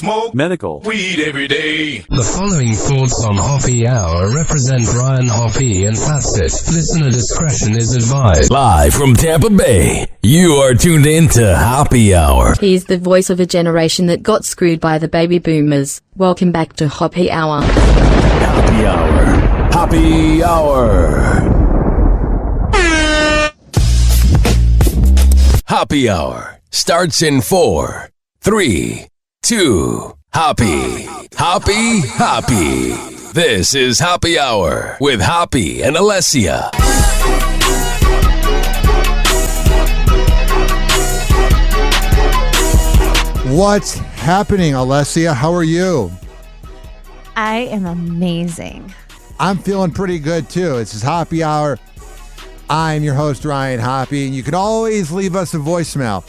smoke medical weed every day. The following thoughts on Hoppe Hour represent Ryan Hoppe and Facet. Listener discretion is advised. Live from Tampa Bay, you are tuned in to Hoppe Hour. He's the voice of a generation that got screwed by the baby boomers. Welcome back to Hoppe Hour. Hoppe Hour. Hoppe Hour. Hoppe Hour starts in 4, 3, 2, Hoppe. Hoppe, Hoppe. This is Hoppe Hour with Hoppe and Allessia. What's happening, Allessia? How are you? I am amazing. I'm feeling pretty good, too. This is Hoppe Hour. I'm your host, Ryan Hoppe, and you can always leave us a voicemail.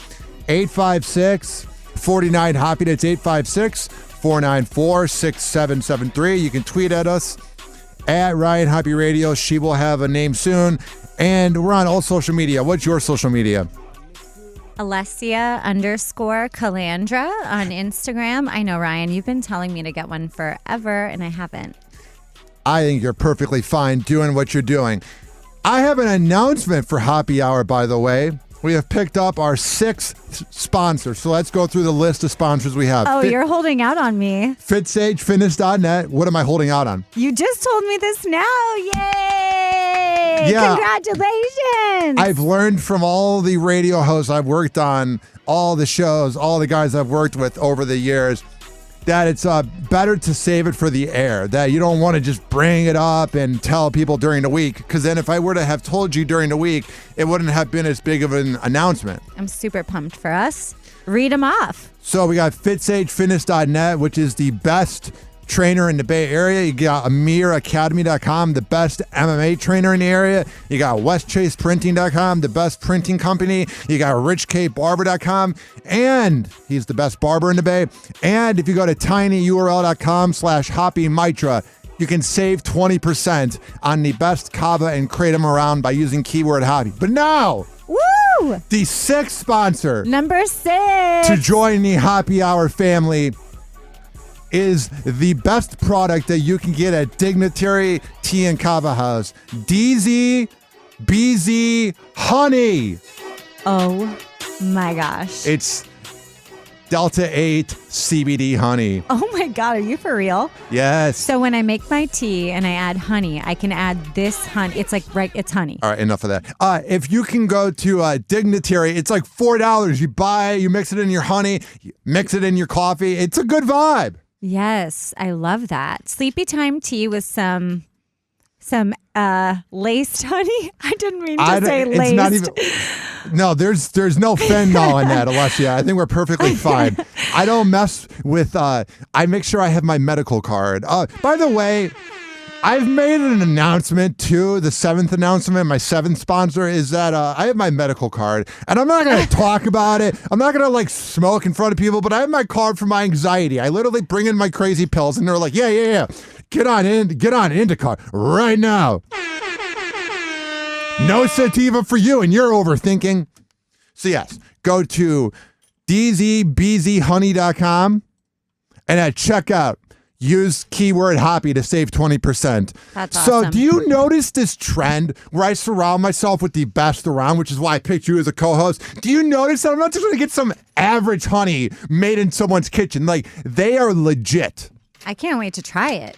856-49-HOPPE. That's 856-494-6773. You can tweet at us at Ryan Hoppe Radio. She will have a name soon. And we're on all social media. What's your social media? Allessia _Calandra on Instagram. I know, Ryan, you've been telling me to get one forever, and I haven't. I think you're perfectly fine doing what you're doing. I have an announcement for Hoppe Hour, by the way. We have picked up our 6th sponsor. So let's go through the list of sponsors we have. Oh, you're holding out on me. FitSageFitness.net. What am I holding out on? You just told me this now. Yay! Yeah. Congratulations! I've learned from all the radio hosts I've worked on, all the shows, all the guys I've worked with over the years, that it's better to save it for the air, that you don't want to just bring it up and tell people during the week, because then if I were to have told you during the week, it wouldn't have been as big of an announcement. I'm super pumped for us. Read them off. So we got FitSageFitness.net, which is the best trainer in the Bay Area. You got AmirAcademy.com, the best MMA trainer in the area. You got WestChasePrinting.com, the best printing company. You got RichKBarber.com, and he's the best barber in the Bay. And if you go to tinyurl.com/Hoppe Mitra, you can save 20% on the best Kava and Kratom around by using keyword Hoppe. But now, woo! The 6th sponsor, number 6, to join the Hoppe Hour family is the best product that you can get at Dignitary Tea and Kava House. DZ BZ Honey. Oh my gosh. It's Delta 8 CBD honey. Oh my God, are you for real? Yes. So when I make my tea and I add honey, I can add this honey. It's like, right, it's honey. All right, enough of that. If you can go to Dignitary, it's like $4. You buy it, you mix it in your honey, you mix it in your coffee. It's a good vibe. Yes, I love that. Sleepy time tea with some laced honey. I didn't mean to say laced. It's not even. No, there's no fentanyl in that, Allessia. I think we're perfectly fine. I don't mess with. I make sure I have my medical card. By the way, I've made an announcement too. The 7th announcement, my 7th sponsor, is that I have my medical card, and I'm not going to talk about it. I'm not going to smoke in front of people, but I have my card for my anxiety. I literally bring in my crazy pills, and they're like, yeah. Get on Indica right now. No sativa for you, and you're overthinking. So yes, go to dzbzhoney.com, and at checkout, use keyword Hoppe to save 20%. That's awesome. So do you notice this trend where I surround myself with the best around, which is why I picked you as a co-host? Do you notice that I'm not just going to get some average honey made in someone's kitchen? They are legit. I can't wait to try it.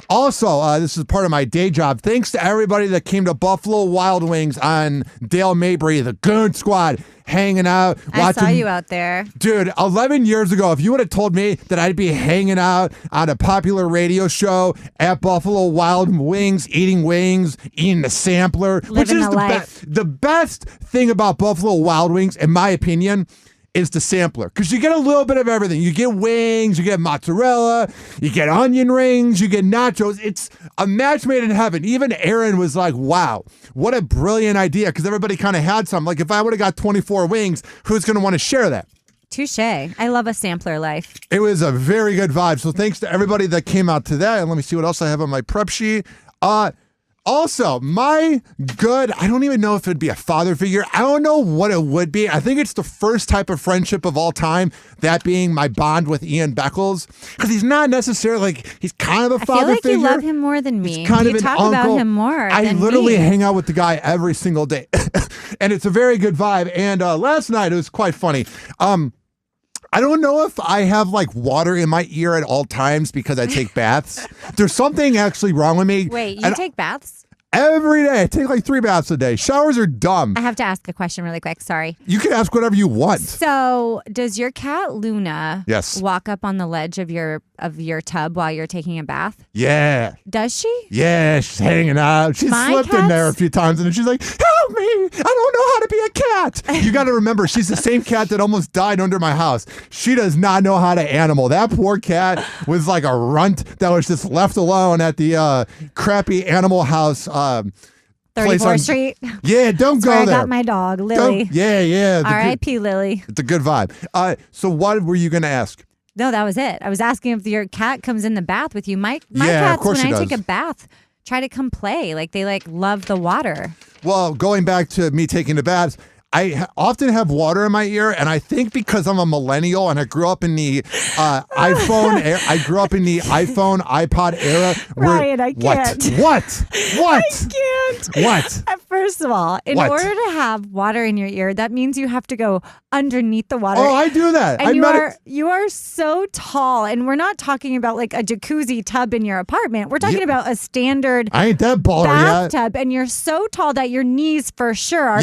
Also, this is part of my day job. Thanks to everybody that came to Buffalo Wild Wings on Dale Mabry, the Goon Squad, hanging out. I saw you out there. Dude, 11 years ago, if you would have told me that I'd be hanging out on a popular radio show at Buffalo Wild Wings, eating the sampler, which is the best thing about Buffalo Wild Wings, in my opinion, is the sampler, because you get a little bit of everything. You get wings, you get mozzarella, you get onion rings, you get nachos. It's a match made in heaven. Even Aaron was like, wow, what a brilliant idea, because everybody kind of had some. If I would have got 24 wings, who's going to want to share that? Touche. I love a sampler life. It was a very good vibe. So thanks to everybody that came out to that. And let me see what else I have on my prep sheet. Also, I don't even know if it'd be a father figure. I don't know what it would be. I think it's the first type of friendship of all time, that being my bond with Ian Beckles. Because he's not necessarily, he's kind of a father figure. I feel like you love him more than me. He's kind of you an talk uncle. about him more I than literally me. hang out with the guy every single day. And it's a very good vibe. And last night, it was quite funny. I don't know if I have water in my ear at all times because I take baths. There's something actually wrong with me. Wait, you take baths? Every day. I take 3 baths a day. Showers are dumb. I have to ask a question really quick. Sorry. You can ask whatever you want. So, does your cat Luna Yes. walk up on the ledge of your tub while you're taking a bath? Yeah. Does she? Yeah, she's hanging out. She slipped in there a few times and she's like, help me. I don't know how to be a cat. You got to remember, she's the same cat that almost died under my house. She does not know how to animal. That poor cat was like a runt that was just left alone at the crappy animal house 34th Street. Yeah, don't That's go where there. I got my dog, Lily. Yeah. R.I.P. Lily. It's a good vibe. So what were you going to ask? No, that was it. I was asking if your cat comes in the bath with you. My Yeah, of cats, course when she I does. take a bath, try to come play. They love the water. Well, going back to me taking the baths, I often have water in my ear, and I think because I'm a millennial and I grew up in the iPhone iPod era. Ryan, I can't. What? I can't. What? First of all, in What? order to have water in your ear, that means you have to go underneath the water. Oh, I do that. And you are so tall, and we're not talking about a jacuzzi tub in your apartment. We're talking about a standard I ain't that baller yet. bathtub, and you're so tall that your knees for sure are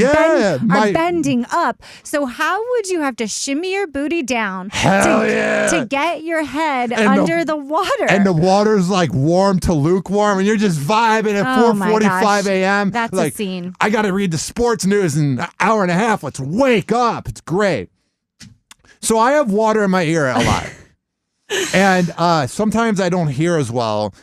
bending up. So how would you have to shimmy your booty down to get your head under the water? And the water's warm to lukewarm, and you're just vibing at 4:45 a.m. That's a scene. I got to read the sports news in an hour and a half. Let's wake up. It's great. So I have water in my ear a lot. And sometimes I don't hear as well.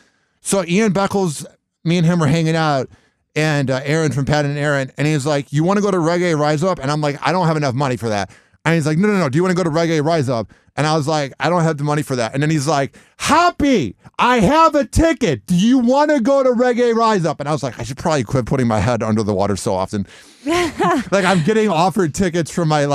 So Ian Beckles, me and him were hanging out, and Aaron from Pat and Aaron, and he's like, you want to go to Reggae Rise Up? And I'm like, I don't have enough money for that. And he's like, no, do you want to go to Reggae Rise Up? And I was like, I don't have the money for that. And then he's like, Hoppy, I have a ticket. Do you want to go to Reggae Rise Up? And I was like, I should probably quit putting my head under the water so often. I'm getting offered tickets from my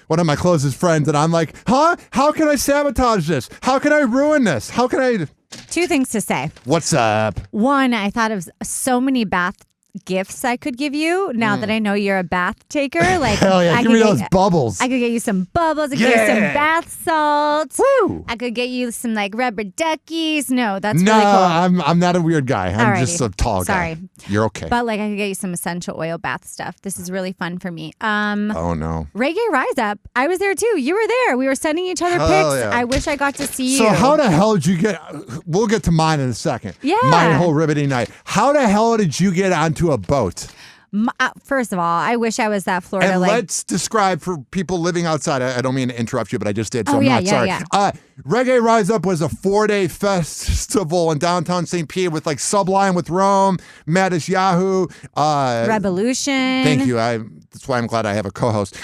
one of my closest friends, and I'm like, huh? How can I sabotage this? How can I ruin this? How can I? 2 things to say. What's up? One, I thought of so many bath gifts I could give you now that I know you're a bath taker. Hell yeah, give me those bubbles. I could get you some bubbles. I could get you some bath salts. Woo! I could get you some rubber duckies. No, that's no, really cool. I'm not a weird guy. I'm just a tall guy. Sorry. You're okay. But I could get you some essential oil bath stuff. This is really fun for me. Oh no. Reggae Rise Up. I was there too. You were there. We were sending each other pics. Yeah. I wish I got to see you. So how the hell did you get? We'll get to mine in a second. Yeah. My whole riveting night. How the hell did you get onto a boat? First of all, I wish I was that Florida. And let's describe for people living outside. I don't mean to interrupt you, but I just did, so I'm yeah, not sorry. Yeah. Reggae Rise Up was a 4-day festival in downtown St. Pete with Sublime with Rome, Madis Yahoo, Revolution. Thank you. That's why I'm glad I have a co-host.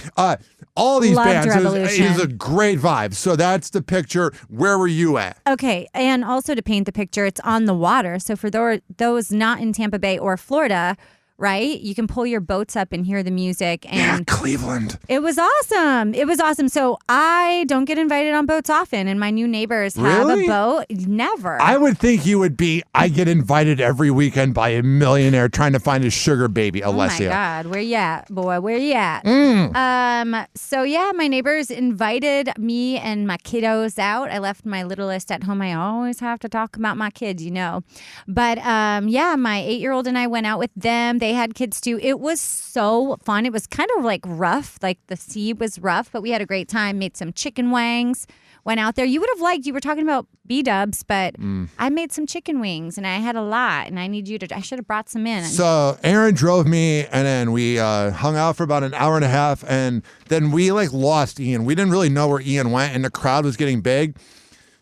All these Loved bands. Revolution. It was a great vibe. So that's the picture. Where were you at? Okay, and also to paint the picture, it's on the water. So for those not in Tampa Bay or Florida, right? You can pull your boats up and hear the music. And yeah, Cleveland. It was awesome. It was awesome. So I don't get invited on boats often, and my new neighbors have a boat. Never. I would think you would be, I get invited every weekend by a millionaire trying to find his sugar baby, Allessia. Oh my God. Where you at, boy? Where you at? So yeah, my neighbors invited me and my kiddos out. I left my littlest at home. I always have to talk about my kids, But yeah, my 8-year-old and I went out with them. They had kids too. It was so fun. It was kind of rough. The sea was rough, but we had a great time. Made some chicken wings. Went out there. You would have liked, you were talking about B-dubs, but I made some chicken wings and I had a lot and I should have brought some in. So Aaron drove me and then we hung out for about an hour and a half and then we lost Ian. We didn't really know where Ian went and the crowd was getting big.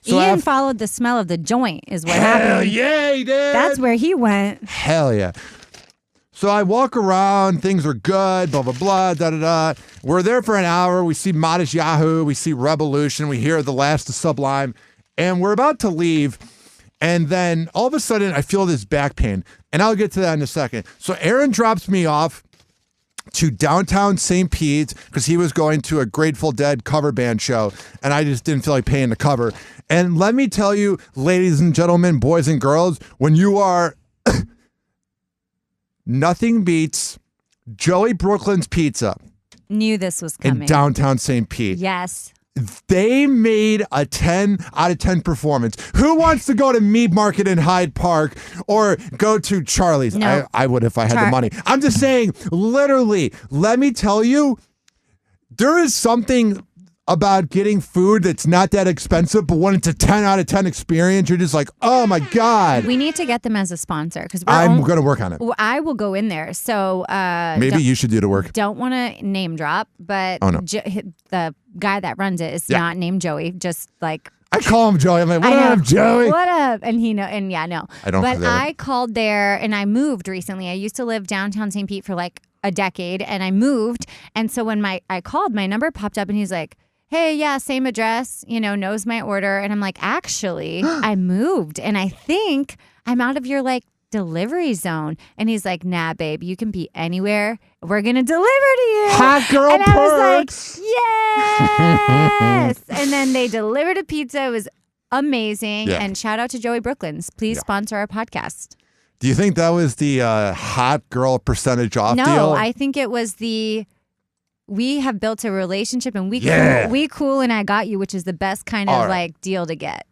So Ian followed the smell of the joint is what happened. Hell yeah, he did. That's where he went. Hell yeah. So I walk around, things are good, blah, blah, blah, da-da-da. We're there for an hour. We see Modest Yahoo. We see Revolution. We hear the last of Sublime. And we're about to leave. And then all of a sudden, I feel this back pain. And I'll get to that in a second. So Aaron drops me off to downtown St. Pete's because he was going to a Grateful Dead cover band show, and I just didn't feel like paying the cover. And let me tell you, ladies and gentlemen, boys and girls, when you are nothing beats Joey Brooklyn's Pizza. Knew this was coming. In downtown St. Pete. Yes. They made a 10 out of 10 performance. Who wants to go to Meat Market in Hyde Park or go to Charlie's? No. I would if I had the money. I'm just saying, literally, let me tell you, there is something about getting food that's not that expensive, but when it's a 10 out of 10 experience, you're just like, oh my God. We need to get them as a sponsor because I'm going to work on it. I will go in there. So maybe you should do the work. Don't want to name drop, but the guy that runs it is not named Joey. Just like I call him Joey. I'm like, what up, Joey? What up? And he know. And yeah, no. I don't. But I called there, and I moved recently. I used to live downtown St. Pete for like a decade, and I moved. And so when I called, my number popped up, and he's like, hey, yeah, same address, knows my order. And I'm like, actually, I moved and I think I'm out of your like delivery zone. And he's like, nah, babe, you can be anywhere. We're going to deliver to you. Hot girl and perks. I was like, yes. And then they delivered a pizza. It was amazing. Yeah. And shout out to Joey Brooklyn's. Please sponsor our podcast. Do you think that was the hot girl percentage off deal? No, I think it was we have built a relationship and we cool and I got you, which is the best kind of like deal to get.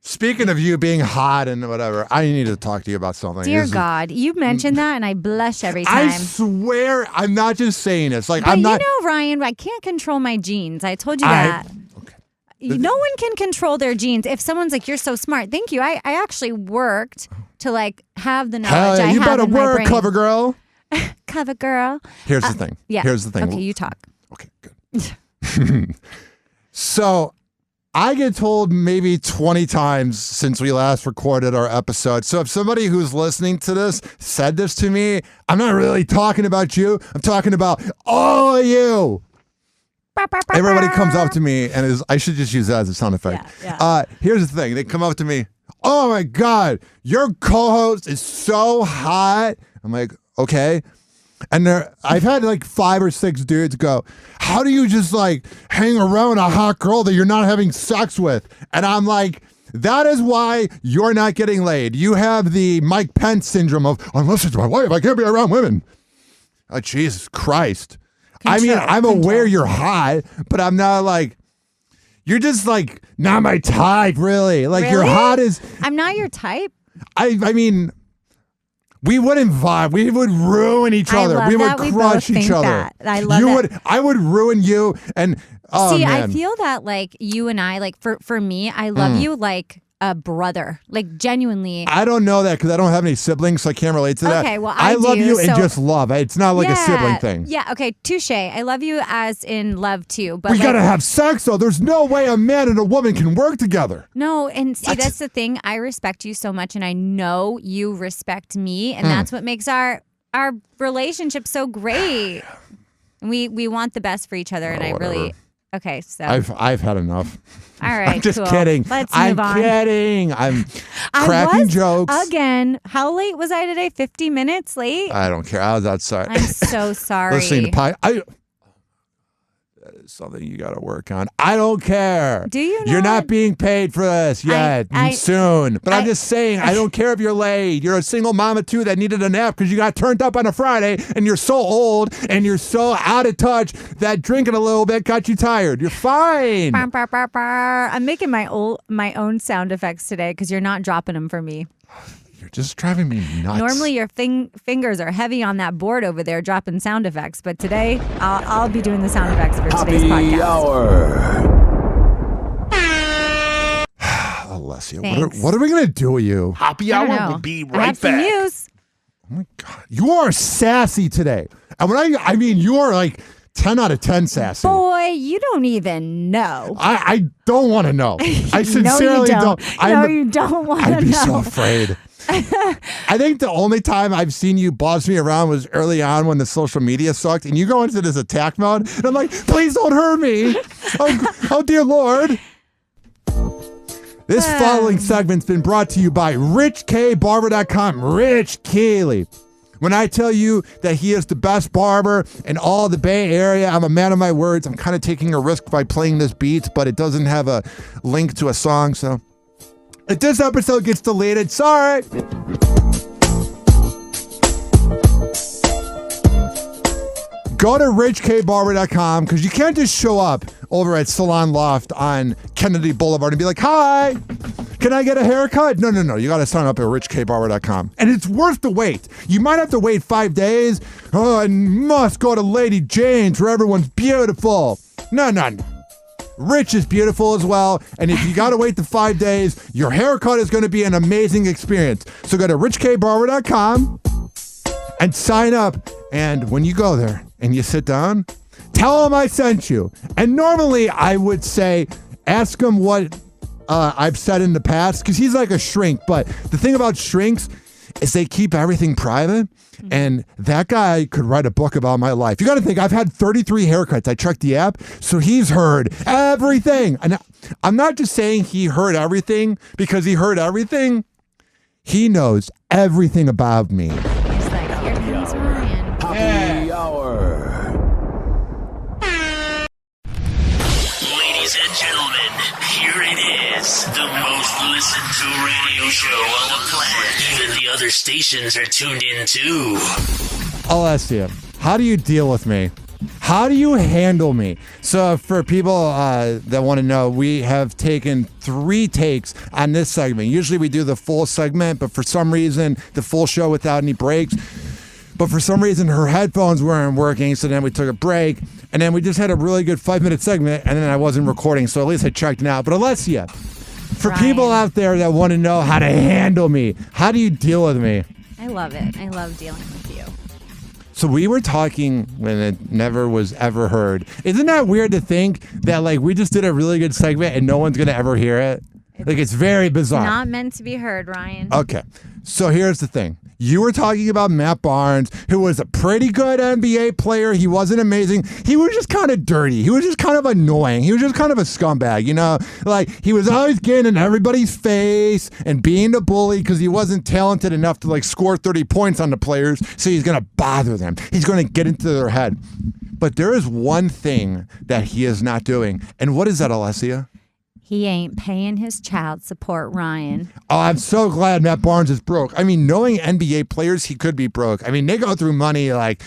Speaking of you being hot and whatever, I need to talk to you about something. Dear God, you mentioned that and I blush every time. I swear I'm not just saying this. Like, but I'm not. Ryan, I can't control my genes. I told you that. Okay. No one can control their genes. If someone's like, you're so smart. Thank you. I actually worked to like have the knowledge I have in my brain. You better work, cover girl. Cover girl. Here's the thing. Yeah. Here's the thing. Okay, you talk. Okay, good. So I get told maybe 20 times since we last recorded our episode. So if somebody who's listening to this said this to me, I'm not really talking about you. I'm talking about all of you. Everybody comes up to me and I should just use that as a sound effect. Yeah. Here's the thing. They come up to me. Oh my God, your co-host is so hot. I'm like, okay. And I've had like 5 or 6 dudes go, how do you just like hang around a hot girl that you're not having sex with? And I'm like, that is why you're not getting laid. You have the Mike Pence syndrome of, unless it's my wife, I can't be around women. Oh, Jesus Christ. I'm aware you're hot, but I'm not like, you're just like not my type, really. Like you're hot as. I'm not your type. I mean, we wouldn't vibe. We would ruin each other. We would crush each other. I love that. I would ruin you. And see, man. I feel that like you and I, like for me, I love you like a brother, like genuinely. I don't know that because I don't have any siblings, so I can't relate to that. Okay, well, I love you and just love. It's not like a sibling thing. Yeah, okay, touche. I love you as in love too. But we gotta have sex though. There's no way a man and a woman can work together. No, and see, that's the thing. I respect you so much, and I know you respect me, and that's what makes our relationship so great. And we want the best for each other, and whatever. I really. Okay, so I've had enough. All right, I'm just cool. kidding. Let's move on. I'm kidding. I'm cracking jokes. Again, how late was I today? 50 minutes late? I don't care. I was outside. I'm so sorry. Listening to that is something you got to work on. I don't care. Do you not? You're not being paid for this yet. Soon. But I'm just saying, I don't care if you're late. You're a single mama too that needed a nap because you got turned up on a Friday and you're so old and you're so out of touch that drinking a little bit got you tired. You're fine. I'm making my own sound effects today because you're not dropping them for me. You're just driving me nuts. Normally your fingers are heavy on that board over there dropping sound effects, but today I'll be doing the sound effects for today's podcast. Allessia, what are we going to do with you? Happy Hour will be right back. Some news. Oh my God. You are sassy today. And when I mean, you are like 10 out of 10 sassy. Boy, you don't even know. I don't want to know. I sincerely don't. No, you don't want to know. I'd be so afraid. I think the only time I've seen you boss me around was early on when the social media sucked and you go into this attack mode and I'm like, please don't hurt me. Oh dear Lord. This following segment's been brought to you by RichKBarber.com. Rich Keeley. When I tell you that he is the best barber in all the Bay Area, I'm a man of my words. I'm kind of taking a risk by playing this beat, but it doesn't have a link to a song, so if this episode gets deleted, sorry. Go to RichKBarber.com because you can't just show up over at Salon Loft on Kennedy Boulevard and be like, hi, can I get a haircut? No. You got to sign up at RichKBarber.com. And it's worth the wait. You might have to wait 5 days. Oh, I must go to Lady Jane's where everyone's beautiful. No. Rich is beautiful as well. And if you got to wait the 5 days, your haircut is going to be an amazing experience. So go to RichKBarber.com and sign up. And when you go there and you sit down, tell him I sent you. And normally I would say, ask him what I've said in the past, because he's like a shrink. But the thing about shrinks is they keep everything private. And that guy could write a book about my life. You got to think, I've had 33 haircuts. I checked the app. So he's heard everything. And I'm not just saying he heard everything because he heard everything. He knows everything about me. He's like, here comes Ryan. Happy Hour. Ladies and gentlemen, here it is. The most listened to radio show on the planet. Even the other stations are tuned in too. Allessia, how do you deal with me? How do you handle me? So for people that want to know, we have taken 3 takes on this segment. Usually we do the full segment, but for some reason, the full show without any breaks. But for some reason, her headphones weren't working, so then we took a break. And then we just had a really good 5-minute segment, and then I wasn't recording, so at least I checked it out. But Allessia, for people out there that want to know how to handle me, how do you deal with me? I love it. I love dealing with you. So we were talking when it never was ever heard. Isn't that weird to think that, like, we just did a really good segment and no one's going to ever hear it? Like, it's very bizarre. Not meant to be heard, Ryan. Okay. So here's the thing. You were talking about Matt Barnes, who was a pretty good NBA player. He wasn't amazing. He was just kind of dirty. He was just kind of annoying. He was just kind of a scumbag, you know? Like, he was always getting in everybody's face and being a bully because he wasn't talented enough to, like, score 30 points on the players, so he's going to bother them. He's going to get into their head. But there is one thing that he is not doing. And what is that, Allessia? He ain't paying his child support, Ryan. Oh, I'm so glad Matt Barnes is broke. I mean, knowing NBA players, he could be broke. I mean, they go through money like,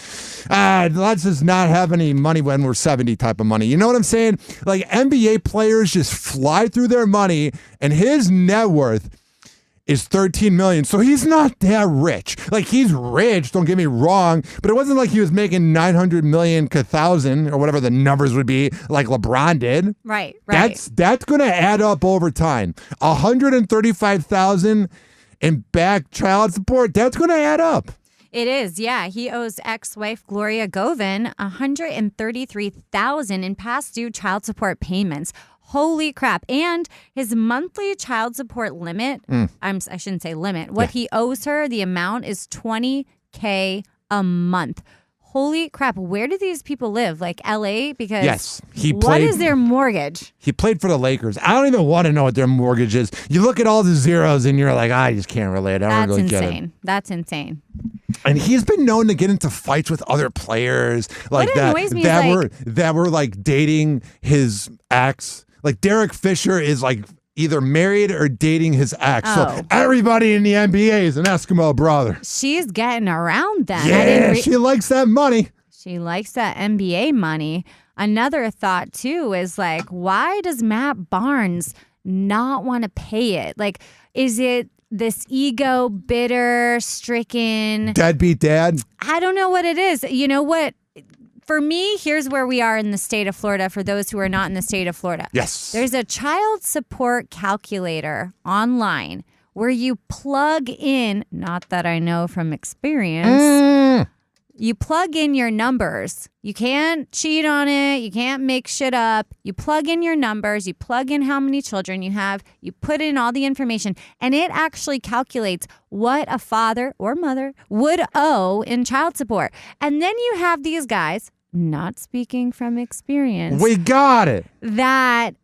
let's just not have any money when we're 70 type of money. You know what I'm saying? Like, NBA players just fly through their money, and his net worth is $13 million. So he's not that rich. Like, he's rich, don't get me wrong, but it wasn't like he was making 900 million $1,000 or whatever the numbers would be like LeBron did. Right. That's going to add up over time. 135,000 in back child support, that's going to add up. It is, yeah. He owes ex-wife Gloria Govin $133,000 in past due child support payments. Holy crap. And his monthly child support limit, I shouldn't say limit, what he owes her, the amount is $20K a month. Holy crap. Where do these people live? Like LA? Because yes, what is their mortgage? He played for the Lakers. I don't even want to know what their mortgage is. You look at all the zeros and you're like, I just can't relate. I don't really get it. That's insane. And he's been known to get into fights with other players like that were like dating his ex. Like Derek Fisher is like either married or dating his ex. So everybody in the NBA is an Eskimo brother. She's getting around that. Yeah, she likes that money. She likes that NBA money. Another thought too is like, why does Matt Barnes not want to pay it? Like, is it this ego, bitter, stricken deadbeat dad? I don't know what it is. You know what? For me, here's where we are in the state of Florida for those who are not in the state of Florida. Yes. There's a child support calculator online where you plug in, not that I know from experience, you plug in your numbers. You can't cheat on it. You can't make shit up. You plug in your numbers. You plug in how many children you have. You put in all the information, and it actually calculates what a father or mother would owe in child support. And then you have these guys, not speaking from experience. We got it. That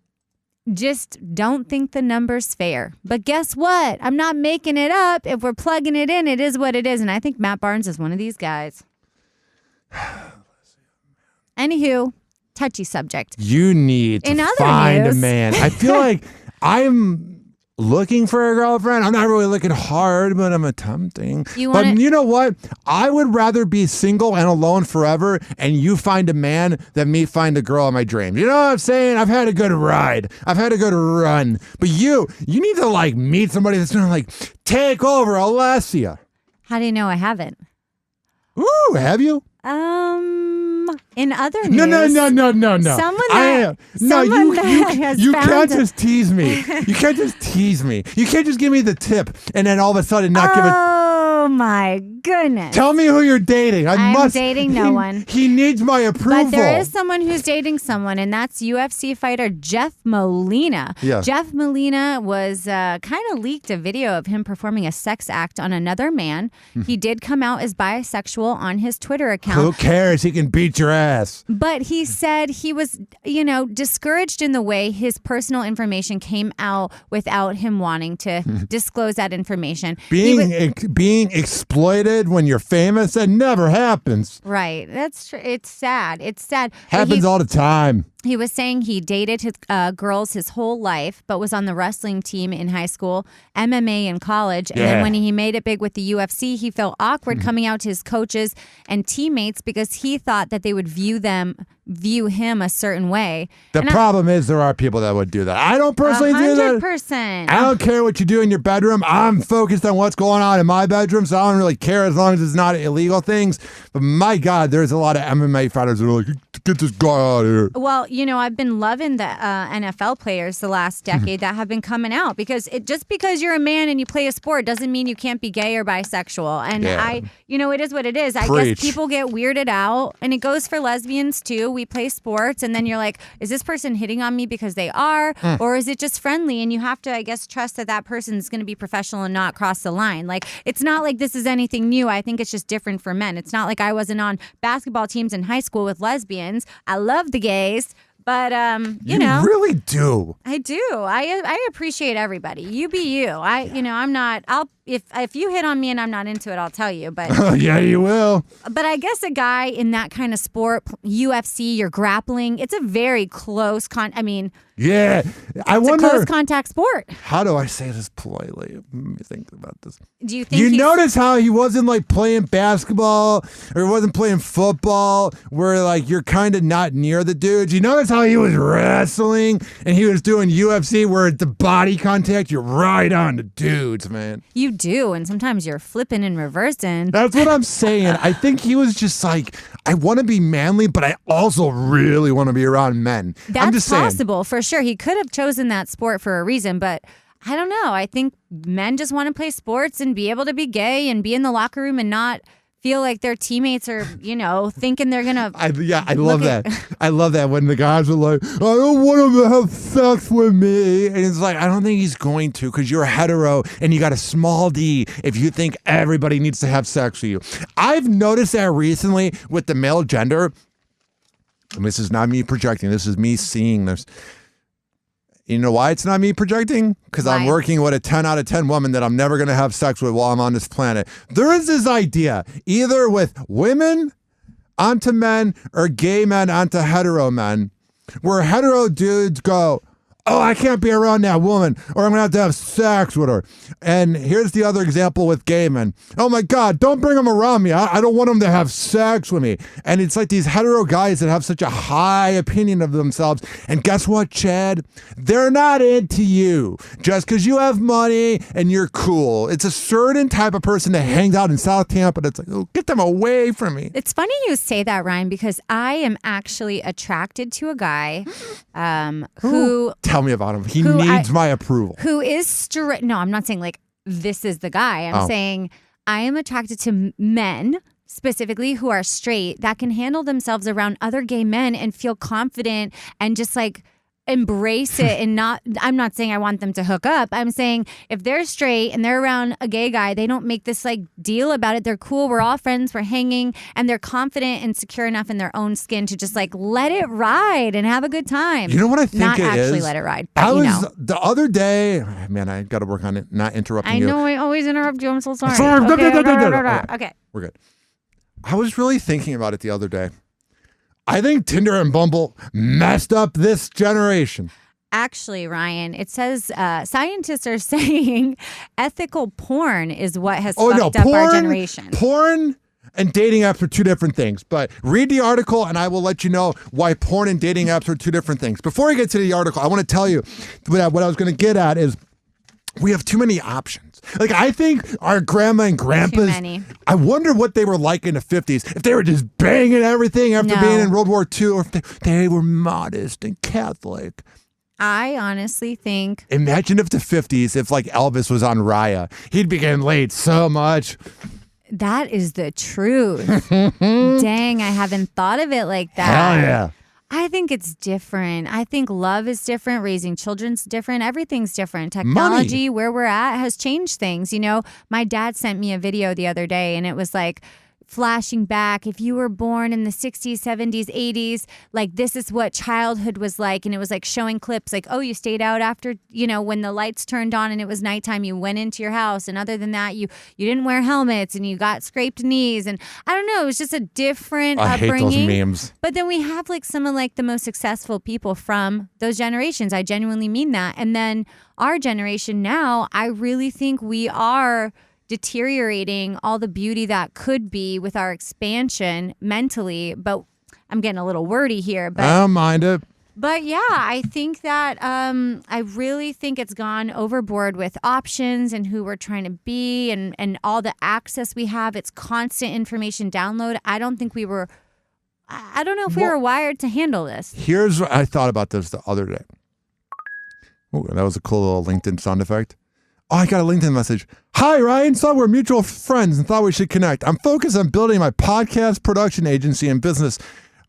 just don't think the number's fair. But guess what? I'm not making it up. If we're plugging it in, it is what it is. And I think Matt Barnes is one of these guys. Anywho, touchy subject. You need to find a man. I feel like I'm looking for a girlfriend. I'm not really looking hard, but I'm attempting. But you know what? I would rather be single and alone forever and you find a man than me find a girl in my dreams. You know what I'm saying? I've had a good ride. I've had a good run. But you need to like meet somebody that's going to like take over Allessia. How do you know I haven't? Ooh, have you? In other news. No. Someone that you can't just tease me. You can't just tease me. You can't just give me the tip and then all of a sudden not give it. Oh my goodness. Tell me who you're dating. I'm dating no one. He needs my approval. But there is someone who's dating someone, and that's UFC fighter Jeff Molina. Yeah. Jeff Molina was kind of leaked a video of him performing a sex act on another man. He did come out as bisexual on his Twitter account. Who cares? He can beat your ass. But he said he was, discouraged in the way his personal information came out without him wanting to disclose that information. Being exploited when you're famous, that never happens. Right. That's true. It's sad. Happens all the time. He was saying he dated his girls his whole life, but was on the wrestling team in high school, MMA in college. And then when he made it big with the UFC, he felt awkward coming out to his coaches and teammates because he thought that they would view him a certain way. The problem is there are people that would do that. I don't personally do that. 100%. I don't care what you do in your bedroom. I'm focused on what's going on in my bedroom, so I don't really care as long as it's not illegal things. But my God, there's a lot of MMA fighters that are like, get this guy out of here. Well, I've been loving the NFL players the last decade that have been coming out because just because you're a man and you play a sport doesn't mean you can't be gay or bisexual. And it is what it is. I guess people get weirded out, and it goes for lesbians too. We play sports, and then you're like, is this person hitting on me because they are, or is it just friendly? And you have to, I guess, trust that person's going to be professional and not cross the line. Like, it's not like this is anything new. I think it's just different for men. It's not like I wasn't on basketball teams in high school with lesbians. I love the gays. But, you really do. I do. I appreciate everybody. You be you. I'm not, if you hit on me and I'm not into it, I'll tell you. But yeah, you will. But I guess a guy in that kind of sport, UFC, you're grappling, it's a very close yeah. I wonder. It's a close contact sport. How do I say this politely? Let me think about this. Do you think you notice how he wasn't like playing basketball or wasn't playing football where like you're kind of not near the dudes? You notice how he was wrestling and he was doing UFC where the body contact, you're right on the dudes, man. You do. And sometimes you're flipping and reversing. That's what I'm saying. I think he was just like, I want to be manly, but I also really want to be around men. That's possible, for sure. He could have chosen that sport for a reason, but I don't know. I think men just want to play sports and be able to be gay and be in the locker room and not feel like their teammates are, thinking they're going to... I love that. I love that when the guys are like, I don't want him to have sex with me. And it's like, I don't think he's going to because you're hetero and you got a small D if you think everybody needs to have sex with you. I've noticed that recently with the male gender. And this is not me projecting. This is me seeing this. You know why it's not me projecting? Because I'm working with a 10 out of 10 woman that I'm never going to have sex with while I'm on this planet. There is this idea, either with women onto men or gay men onto hetero men, where hetero dudes go, oh, I can't be around that woman or I'm going to have sex with her. And here's the other example with gay men. Oh my God, don't bring them around me. I don't want them to have sex with me. And it's like these hetero guys that have such a high opinion of themselves. And guess what, Chad? They're not into you just because you have money and you're cool. It's a certain type of person that hangs out in South Tampa that's like, oh, get them away from me. It's funny you say that, Ryan, because I am actually attracted to a guy who... Tell me about him. He needs my approval. Who is straight. No, I'm not saying like this is the guy. I'm saying I am attracted to men specifically who are straight that can handle themselves around other gay men and feel confident and just like embrace it and I'm not saying I want them to hook up. I'm saying if they're straight and they're around a gay guy, they don't make this like deal about it. They're cool. We're all friends. We're hanging, and they're confident and secure enough in their own skin to just like let it ride and have a good time. You know what I think not it actually is? let it ride. But, I was the other day, man, I got to work on it, not interrupting you. I know I always interrupt you. I'm so sorry. Sorry. Okay. We're good. I was really thinking about it the other day. I think Tinder and Bumble messed up this generation. Actually, Ryan, it says scientists are saying ethical porn is what has fucked up our generation. Porn and dating apps are two different things. But read the article and I will let you know why porn and dating apps are two different things. Before I get to the article, I want to tell you what I was going to get at is we have too many options. Like, I think our grandma and grandpas, I wonder what they were like in the 50s. If they were just banging everything after being in World War II, or if they were modest and Catholic. I honestly think... Imagine if the 50s, if like Elvis was on Raya, he'd be getting laid so much. That is the truth. Dang, I haven't thought of it like that. Hell yeah. I think it's different. I think love is different. Raising children's different. Everything's different. Technology, where we're at, has changed things. You know, my dad sent me a video the other day, and it was like flashing back. If you were born in the 60s, 70s, 80s, like this is what childhood was like. And it was like showing clips like, oh, you stayed out after, you know, when the lights turned on and it was nighttime, you went into your house. And other than that, you didn't wear helmets and you got scraped knees. And I don't know, it was just a different upbringing. I hate those memes. But then we have like some of like the most successful people from those generations. I genuinely mean that. And then our generation now, I really think we are deteriorating all the beauty that could be with our expansion mentally. But I'm getting a little wordy here. But I don't mind it. But yeah, I think that I really think it's gone overboard with options and who we're trying to be and all the access we have. It's constant information download. I don't think we were, I don't know if we were wired to handle this. Here's what I thought about this the other day. Oh, that was a cool little LinkedIn sound effect. Oh, I got a LinkedIn message. Hi, Ryan. Saw we're mutual friends and thought we should connect. I'm focused on building my podcast production agency and business.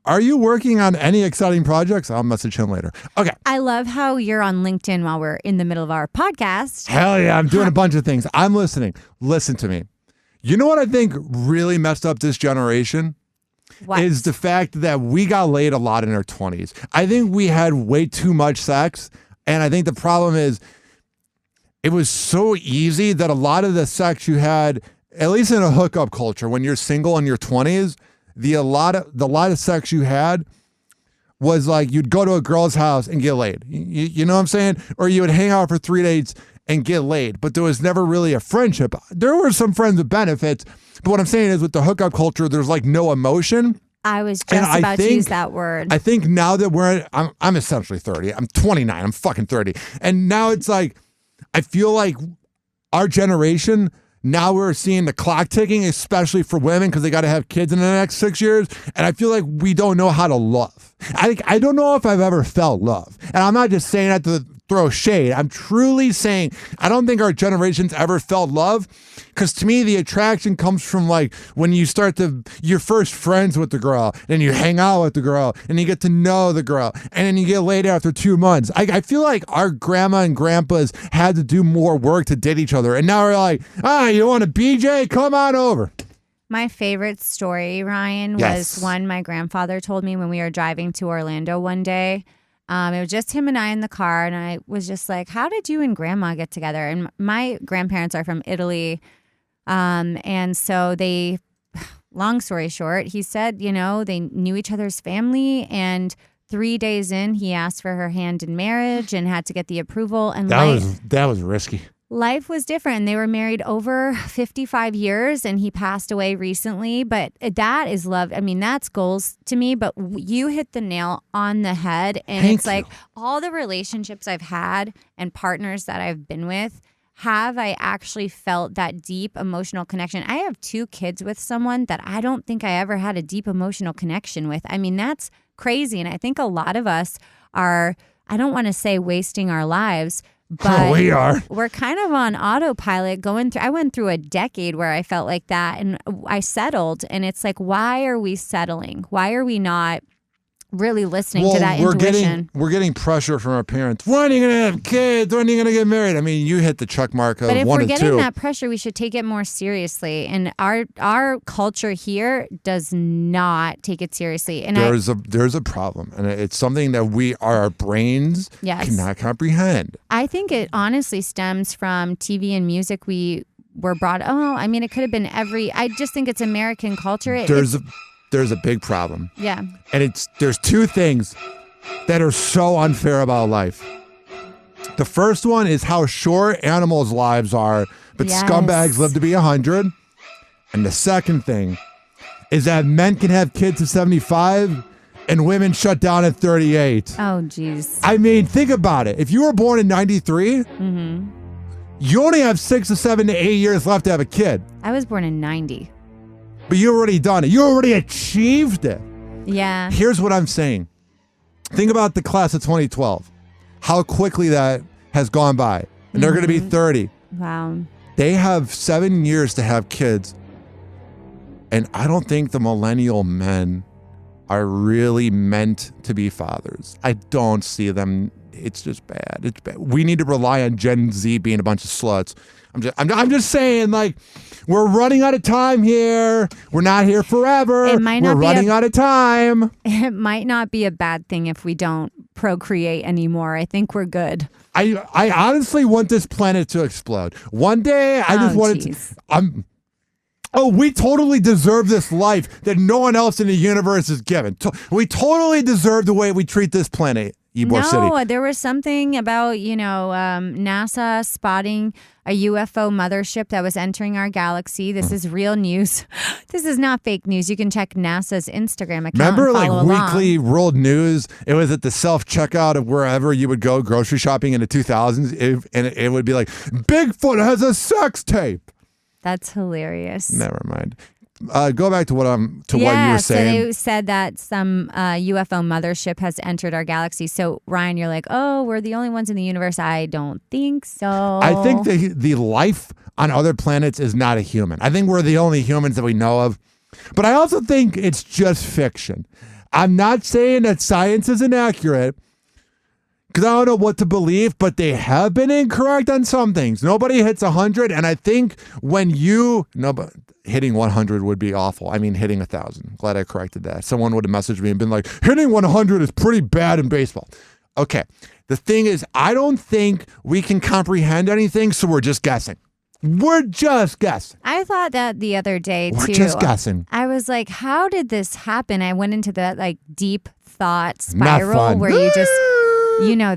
Are you working on any exciting projects? I'll message him later. Okay. I love how you're on LinkedIn while we're in the middle of our podcast. Hell yeah. I'm doing a bunch of things. I'm listening. Listen to me. You know what I think really messed up this generation? What? Is the fact that we got laid a lot in our 20s. I think we had way too much sex. And I think the problem is it was so easy that a lot of the sex you had, at least in a hookup culture, when you're single in your 20s, a lot of sex you had was like you'd go to a girl's house and get laid. You know what I'm saying? Or you would hang out for 3 days and get laid. But there was never really a friendship. There were some friends with benefits. But what I'm saying is with the hookup culture, there's like no emotion. I was just about to use that word. I think now that I'm essentially 30. I'm 29. I'm fucking 30. And now it's like, I feel like our generation, now we're seeing the clock ticking, especially for women, because they got to have kids in the next 6 years. And I feel like we don't know how to love. I don't know if I've ever felt love. And I'm not just saying that to throw shade. I'm truly saying I don't think our generation's ever felt love. Because to me, the attraction comes from like when you you're first friends with the girl, then you hang out with the girl, and you get to know the girl, and then you get laid after 2 months. I feel like our grandma and grandpas had to do more work to date each other. And now we're like, you want a BJ? Come on over. My favorite story, Ryan, was one my grandfather told me when we were driving to Orlando one day. It was just him and I in the car, and I was just like, how did you and grandma get together? And my grandparents are from Italy. And so they, long story short, he said, you know, they knew each other's family, and 3 days in, he asked for her hand in marriage and had to get the approval. And that was risky. Life was different. They were married over 55 years, and he passed away recently. But that is love. I mean, that's goals to me. But you hit the nail on the head. And Thank it's like all the relationships I've had and partners that I've been with, have I actually felt that deep emotional connection? I have 2 kids with someone that I don't think I ever had a deep emotional connection with. I mean, that's crazy. And I think a lot of us are, I don't want to say wasting our lives, but we are. We're kind of on autopilot I went through a decade where I felt like that, and I settled. And it's like, why are we settling? Why are we not really listening to that intuition. We're getting pressure from our parents. When are you going to have kids? When are you going to get married? I mean, you hit the check mark of 1 and 2. But if we're getting that pressure, we should take it more seriously. And our culture here does not take it seriously. And there's a problem, and it's something that our brains cannot comprehend. I think it honestly stems from TV and music. We were brought. It could have been I just think it's American culture. There's a big problem. Yeah. And there's 2 things that are so unfair about life. The first one is how short animals' lives are, but scumbags live to be 100. And the second thing is that men can have kids at 75 and women shut down at 38. Oh, geez. I mean, think about it. If you were born in 93, you only have 6 to 7 to 8 years left to have a kid. I was born in 90. But you already done it. You already achieved it. Yeah. Here's what I'm saying. Think about the class of 2012. How quickly that has gone by. And they're going to be 30. Wow. They have 7 years to have kids. And I don't think the millennial men are really meant to be fathers. I don't see them. It's just bad. It's bad. We need to rely on Gen Z being a bunch of sluts. I'm just saying, like, we're running out of time here. We're not here forever. We're running out of time. It might not be a bad thing if we don't procreate anymore. I think we're good. I honestly want this planet to explode. One day, I just want it to... we totally deserve this life that no one else in the universe is given. We totally deserve the way we treat this planet. City. There was something about, NASA spotting a UFO mothership that was entering our galaxy. This is real news. This is not fake news. You can check NASA's Instagram account. Remember, and follow along. Weekly World News? It was at the self-checkout of wherever you would go grocery shopping in the 2000s. And it would be like, Bigfoot has a sex tape. That's hilarious. Never mind. Go back to what you were saying. So they said that some UFO mothership has entered our galaxy. So Ryan, you're like, we're the only ones in the universe. I don't think so. I think the life on other planets is not a human. I think we're the only humans that we know of. But I also think it's just fiction. I'm not saying that science is inaccurate, because I don't know what to believe, but they have been incorrect on some things. Nobody hits 100, and I think hitting 100 would be awful. I mean, hitting 1,000. Glad I corrected that. Someone would have messaged me and been like, hitting 100 is pretty bad in baseball. Okay. The thing is, I don't think we can comprehend anything, so we're just guessing. We're just guessing. I thought that the other day, too. We're just guessing. I was like, how did this happen? I went into that deep thought spiral where you just,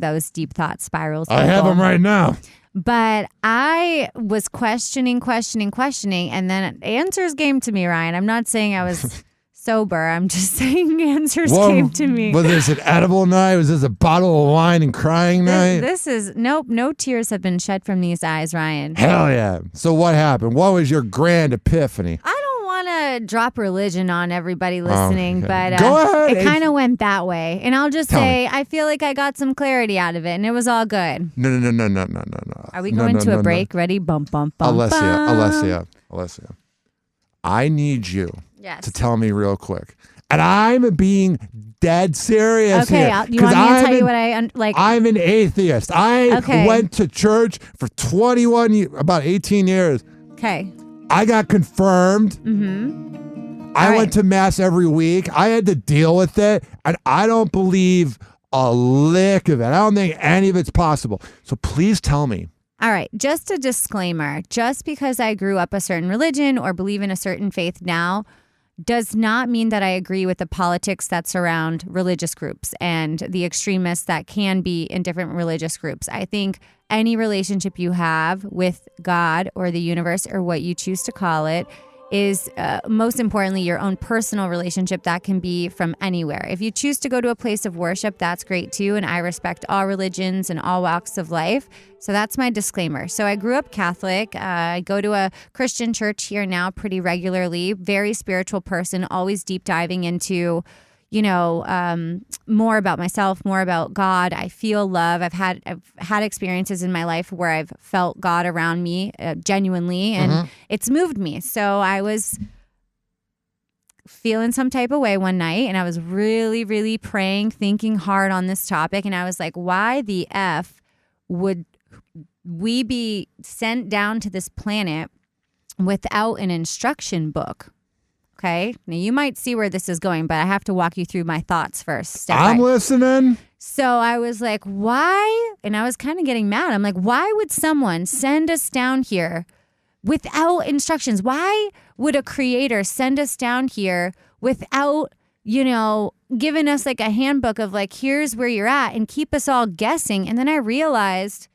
those deep thought spirals. I have them right now. But I was questioning, and then answers came to me, Ryan. I'm not saying I was sober. I'm just saying answers came to me. Was this an edible night? Was this a bottle of wine and crying night? This is, nope, no tears have been shed from these eyes, Ryan. Hell yeah. So what happened? What was your grand epiphany? I don't want to drop religion on everybody listening, but go ahead. It kind of went that way. And I'll just say, I feel like I got some clarity out of it, and it was all good. No. Are we going to a break? Ready? Bum, bum, bum, Allessia. I need you to tell me real quick. And I'm being dead serious here. Okay, you want me to tell you what I like? I'm an atheist. I went to church for 21 years, about 18 years. Okay. I got confirmed. I went to mass every week. I had to deal with it. And I don't believe a lick of it. I don't think any of it's possible. So please tell me. All right. Just a disclaimer. Just because I grew up a certain religion or believe in a certain faith now does not mean that I agree with the politics that surround religious groups and the extremists that can be in different religious groups. I think any relationship you have with God or the universe or what you choose to call it is most importantly your own personal relationship that can be from anywhere. If you choose to go to a place of worship, that's great too. And I respect all religions and all walks of life. So that's my disclaimer. So I grew up Catholic. I go to a Christian church here now pretty regularly. Very spiritual person, always deep diving into, more about myself, more about God. I feel love. I've had experiences in my life where I've felt God around me genuinely, and it's moved me. So I was feeling some type of way one night, and I was really, really praying, thinking hard on this topic. And I was like, why the F would we be sent down to this planet without an instruction book? Okay. Now you might see where this is going, but I have to walk you through my thoughts first. I'm listening. So I was like, why? And I was kind of getting mad. I'm like, why would someone send us down here without instructions? Why would a creator send us down here without, giving us like a handbook of like, here's where you're at, and keep us all guessing? And then I realized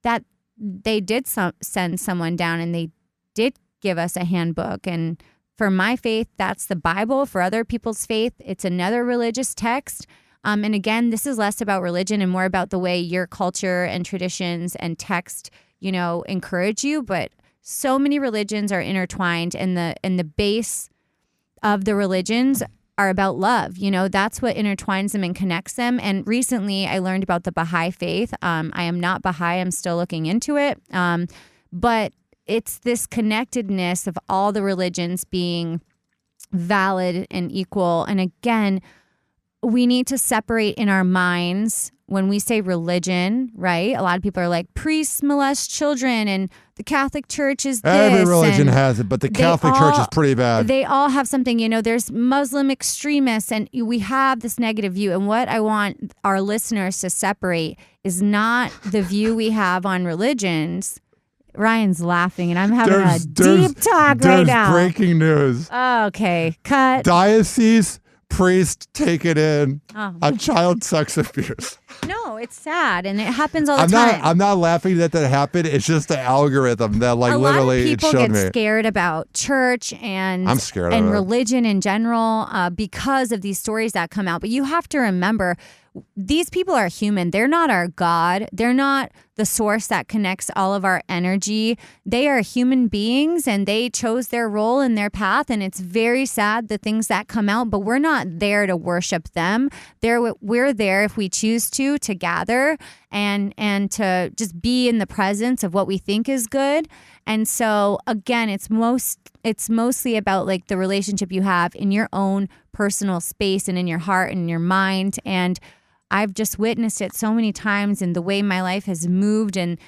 that they did send someone down, and they did give us a handbook. And for my faith, that's the Bible. For other people's faith, it's another religious text. And again, this is less about religion and more about the way your culture and traditions and text, encourage you. But so many religions are intertwined, and the base of the religions are about love. That's what intertwines them and connects them. And recently I learned about the Baha'i faith. I am not Baha'i. I'm still looking into it. But it's this connectedness of all the religions being valid and equal. And again, we need to separate in our minds when we say religion, right? A lot of people are like, priests molest children, and the Catholic Church is this. Every religion has it, but the Catholic Church is pretty bad. They all have something, there's Muslim extremists, and we have this negative view. And what I want our listeners to separate is not the view we have on religions. Ryan's laughing, and I'm having a deep talk right now. There's breaking news. Okay, cut. Diocese priest taken in on child sex abuse. No, it's sad, and it happens all the time. I'm not laughing that happened. It's just the algorithm that literally it showed me. A lot of people get scared about church and I'm scared and of it. religion in general because of these stories that come out. But you have to remember, these people are human. They're not our God. They're not the source that connects all of our energy. They are human beings, and they chose their role and their path. And it's very sad, the things that come out, but we're not there to worship them. We're there, if we choose to gather and to just be in the presence of what we think is good. And so again, it's mostly about like the relationship you have in your own personal space and in your heart and in your mind. And I've just witnessed it so many times in the way my life has moved, and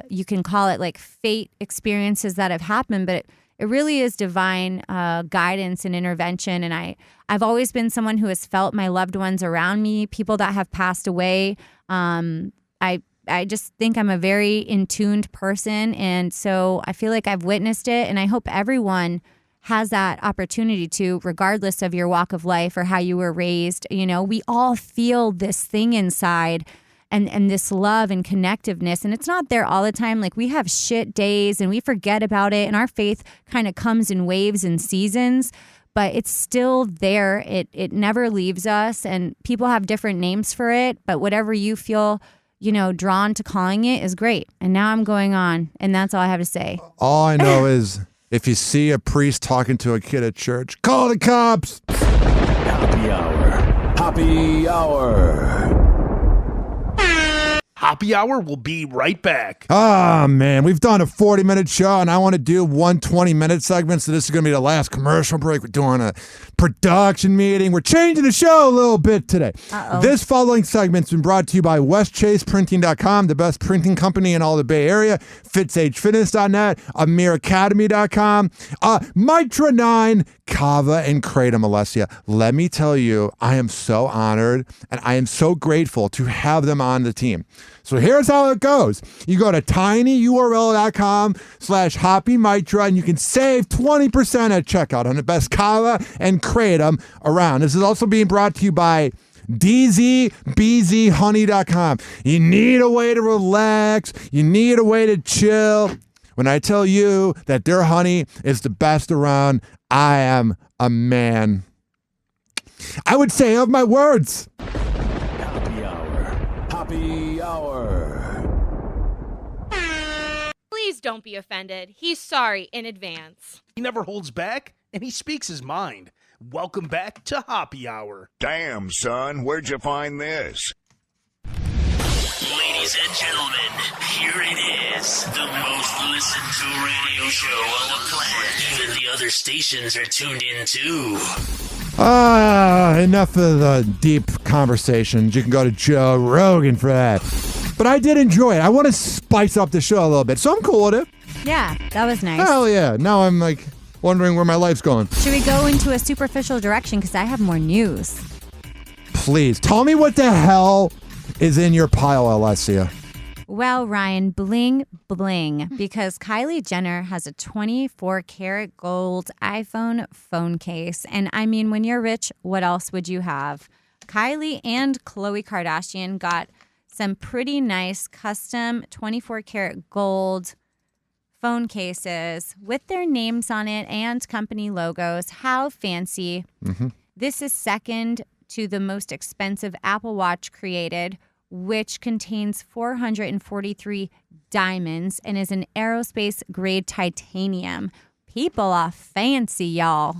you can call it like fate experiences that have happened, but it really is divine guidance and intervention. And I've always been someone who has felt my loved ones around me, people that have passed away. I just think I'm a very in-tuned person. And so I feel like I've witnessed it, and I hope everyone has that opportunity to, regardless of your walk of life or how you were raised. We all feel this thing inside and this love and connectiveness. And it's not there all the time. Like, we have shit days and we forget about it, and our faith kind of comes in waves and seasons, but it's still there. It never leaves us, and people have different names for it, but whatever you feel, drawn to calling it is great. And now I'm going on, and that's all I have to say. All I know is, if you see a priest talking to a kid at church, call the cops. Happy Hour. Happy Hour. Happy Hour will be right back. Ah, man, we've done a 40-minute show, and I want to do one 20-minute segment, so this is going to be the last commercial break. We're doing a production meeting. We're changing the show a little bit today. This following segment's been brought to you by WestChasePrinting.com, the best printing company in all the Bay Area, FitzAgeFitness.net, AmirAcademy.com, Mitra 9, Kava and Kratom, Allessia. Let me tell you, I am so honored, and I am so grateful to have them on the team. So here's how it goes. You go to tinyurl.com/HoppyMitra, and you can save 20% at checkout on the best Kava and Kratom around. This is also being brought to you by DZBZHoney.com. You need a way to relax. You need a way to chill. When I tell you that their honey is the best around, I am a man. I would say of my words. Happy Hour. Happy Hour. Please don't be offended. He's sorry in advance. He never holds back, and he speaks his mind. Welcome back to Happy Hour. Damn, son, where'd you find this? Ladies Ladies and gentlemen, here it is. The most listened to radio show on the planet. Even the other stations are tuned in too. Enough of the deep conversations. You can go to Joe Rogan for that. But I did enjoy it. I want to spice up the show a little bit, so I'm cool with it. Yeah, that was nice. Hell yeah. Now I'm like wondering where my life's going. Should we go into a superficial direction? Because I have more news. Please, tell me what the hell is in your pile, Allessia. Well, Ryan, bling, bling, because Kylie Jenner has a 24-karat gold iPhone phone case. And I mean, when you're rich, what else would you have? Kylie and Khloe Kardashian got some pretty nice custom 24-karat gold phone cases with their names on it and company logos. How fancy. Mm-hmm. This is second to the most expensive Apple Watch created, which contains 443 diamonds and is an aerospace-grade titanium. People are fancy, y'all.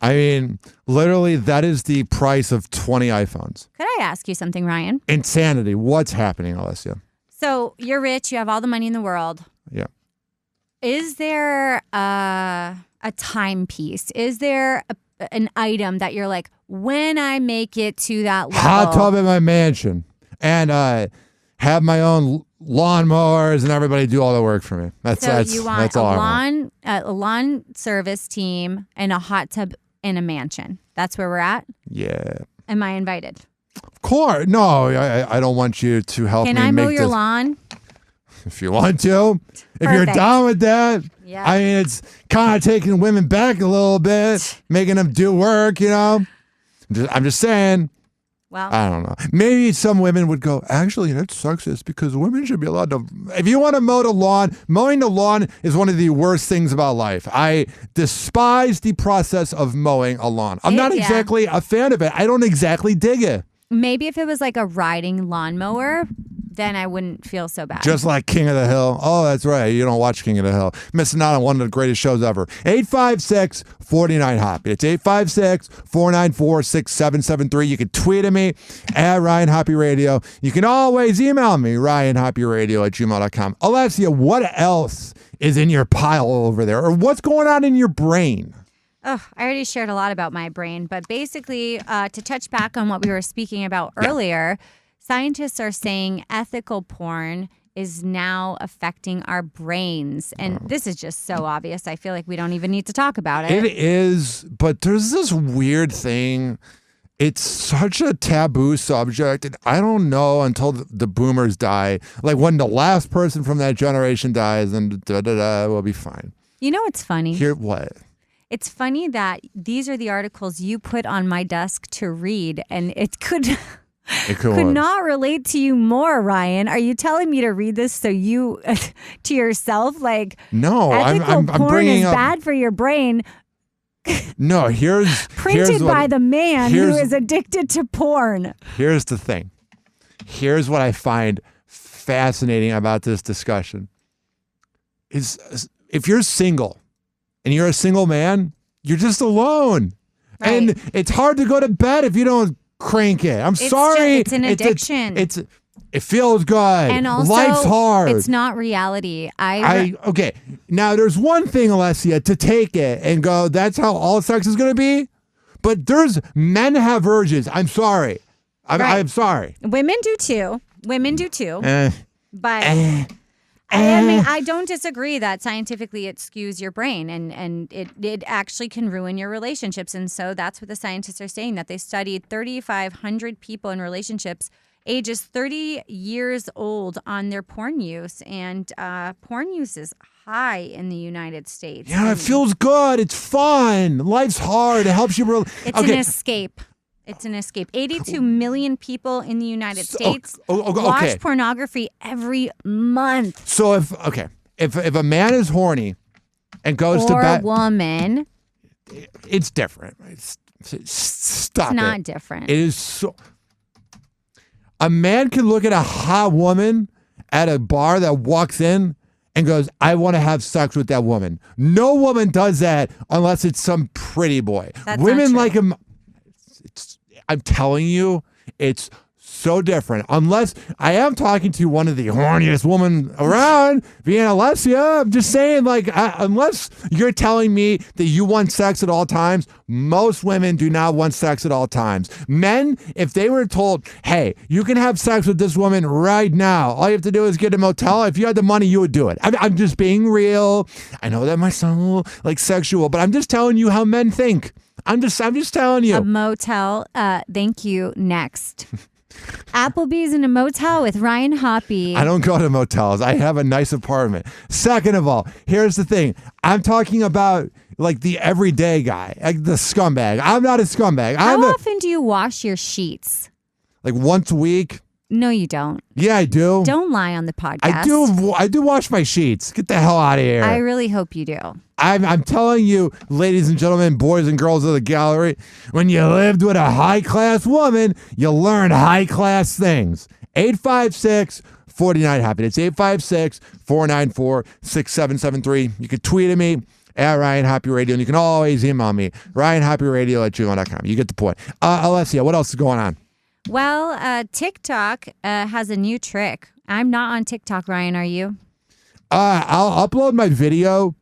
I mean, literally, that is the price of 20 iPhones. Could I ask you something, Ryan? Insanity. What's happening, Allessia? So you're rich. You have all the money in the world. Yeah. Is there a timepiece? Is there an item that you're like, when I make it to that level? Hot tub in my mansion. And have my own lawnmowers and everybody do all the work for me. You want a lawn service team and a hot tub in a mansion. That's where we're at? Yeah. Am I invited? Of course. No, I don't want you to help me. Can I mow your lawn? If you want to. If you're down with that. Yeah. I mean, it's kind of taking women back a little bit, making them do work, you know? I'm just saying. Well, I don't know. Maybe some women would go, actually, that sucks. It's because women should be allowed to. If you want to mow the lawn, mowing the lawn is one of the worst things about life. I despise the process of mowing a lawn. I'm not exactly a fan of it. I don't exactly dig it. Maybe if it was like a riding lawnmower, then I wouldn't feel so bad. Just like King of the Hill. Oh, that's right. You don't watch King of the Hill. Missing out on one of the greatest shows ever. 856-49-HOPPY. It's 856-494-6773. You can tweet at me at Ryan Hoppy Radio. You can always email me, RyanHoppyRadio@gmail.com. Allessia, what else is in your pile over there? Or what's going on in your brain? Oh, I already shared a lot about my brain, but basically, to touch back on what we were speaking about earlier, scientists are saying ethical porn is now affecting our brains. And this is just so obvious. I feel like we don't even need to talk about it. It is, but there's this weird thing. It's such a taboo subject. And I don't know until the boomers die. Like when the last person from that generation dies, then we'll be fine. You know what's funny? Here, what? It's funny that these are the articles you put on my desk to read, and it could not relate to you more, Ryan. Are you telling me to read this so you, to yourself, like, no, ethical porn bringing is up, bad for your brain? No, printed by the man who is addicted to porn. Here's the thing. Here's what I find fascinating about this discussion. Is if you're single and you're a single man, you're just alone. Right. And it's hard to go to bed if you don't crank it. Sorry. It's an addiction. It feels good. And also, life's hard. It's not reality. Okay. Now, there's one thing, Allessia, to take it and go, that's how all sex is going to be. But men have urges. I'm sorry. I'm sorry. Women do too. But I mean, I don't disagree that scientifically it skews your brain and it actually can ruin your relationships. And so that's what the scientists are saying, that they studied 3,500 people in relationships ages 30 years old on their porn use. And porn use is high in the United States. Yeah, it feels good. It's fun. Life's hard. It helps you. It's an escape. It's an escape. 82 million people in the United States watch pornography every month. So if a man is horny and goes to bed, or a woman, it's different. Stop it. It's not different. It is so. A man can look at a hot woman at a bar that walks in and goes, I want to have sex with that woman. No woman does that unless it's some pretty boy. That's Women not true. like him. I'm telling you, it's so different. Unless I am talking to one of the horniest women around, being Allessia. I'm just saying, like, unless you're telling me that you want sex at all times, most women do not want sex at all times. Men, if they were told, hey, you can have sex with this woman right now, all you have to do is get a motel. If you had the money, you would do it. I'm just being real. I know that might sound a little like sexual, but I'm just telling you how men think. I'm just telling you. A motel. Thank you. Next. Applebee's in a motel with Ryan Hoppe. I don't go to motels. I have a nice apartment. Second of all, here's the thing. I'm talking about like the everyday guy, like the scumbag. I'm not a scumbag. How often do you wash your sheets? Like once a week. No, you don't. Yeah, I do. Don't lie on the podcast. I do wash my sheets. Get the hell out of here. I really hope you do. I'm telling you, ladies and gentlemen, boys and girls of the gallery, when you lived with a high-class woman, you learn high-class things. 856-49-HAPPY. It's 856-494-6773. You can tweet at me at Ryan Hoppe Radio, and you can always email me, ryanhopperadio@gmail.com. You get the point. Allessia, what else is going on? Well, TikTok has a new trick. I'm not on TikTok, Ryan. Are you? I'll upload my video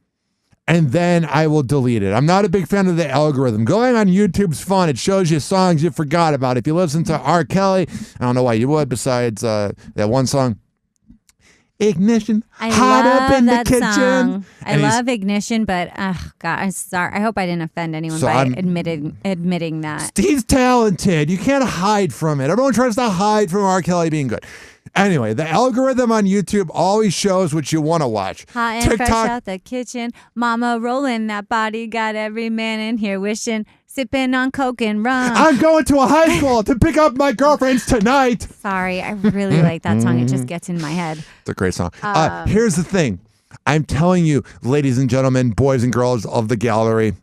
and then I will delete it. I'm not a big fan of the algorithm. Going on YouTube's fun. It shows you songs you forgot about. If you listen to R. Kelly, I don't know why you would, besides that one song, Ignition. I hot love up in that the kitchen. song. I love Ignition, but God, I'm sorry. I hope I didn't offend anyone by admitting that. He's talented. You can't hide from it. Everyone tries to hide from R. Kelly being good. Anyway, the algorithm on YouTube always shows what you want to watch. Hot and TikTok, fresh out the kitchen. Mama rolling that body. Got every man in here wishing. Sipping on Coke and rum. I'm going to a high school to pick up my girlfriends tonight. Sorry, I really like that song. It just gets in my head. It's a great song. Here's the thing. I'm telling you, ladies and gentlemen, boys and girls of the gallery,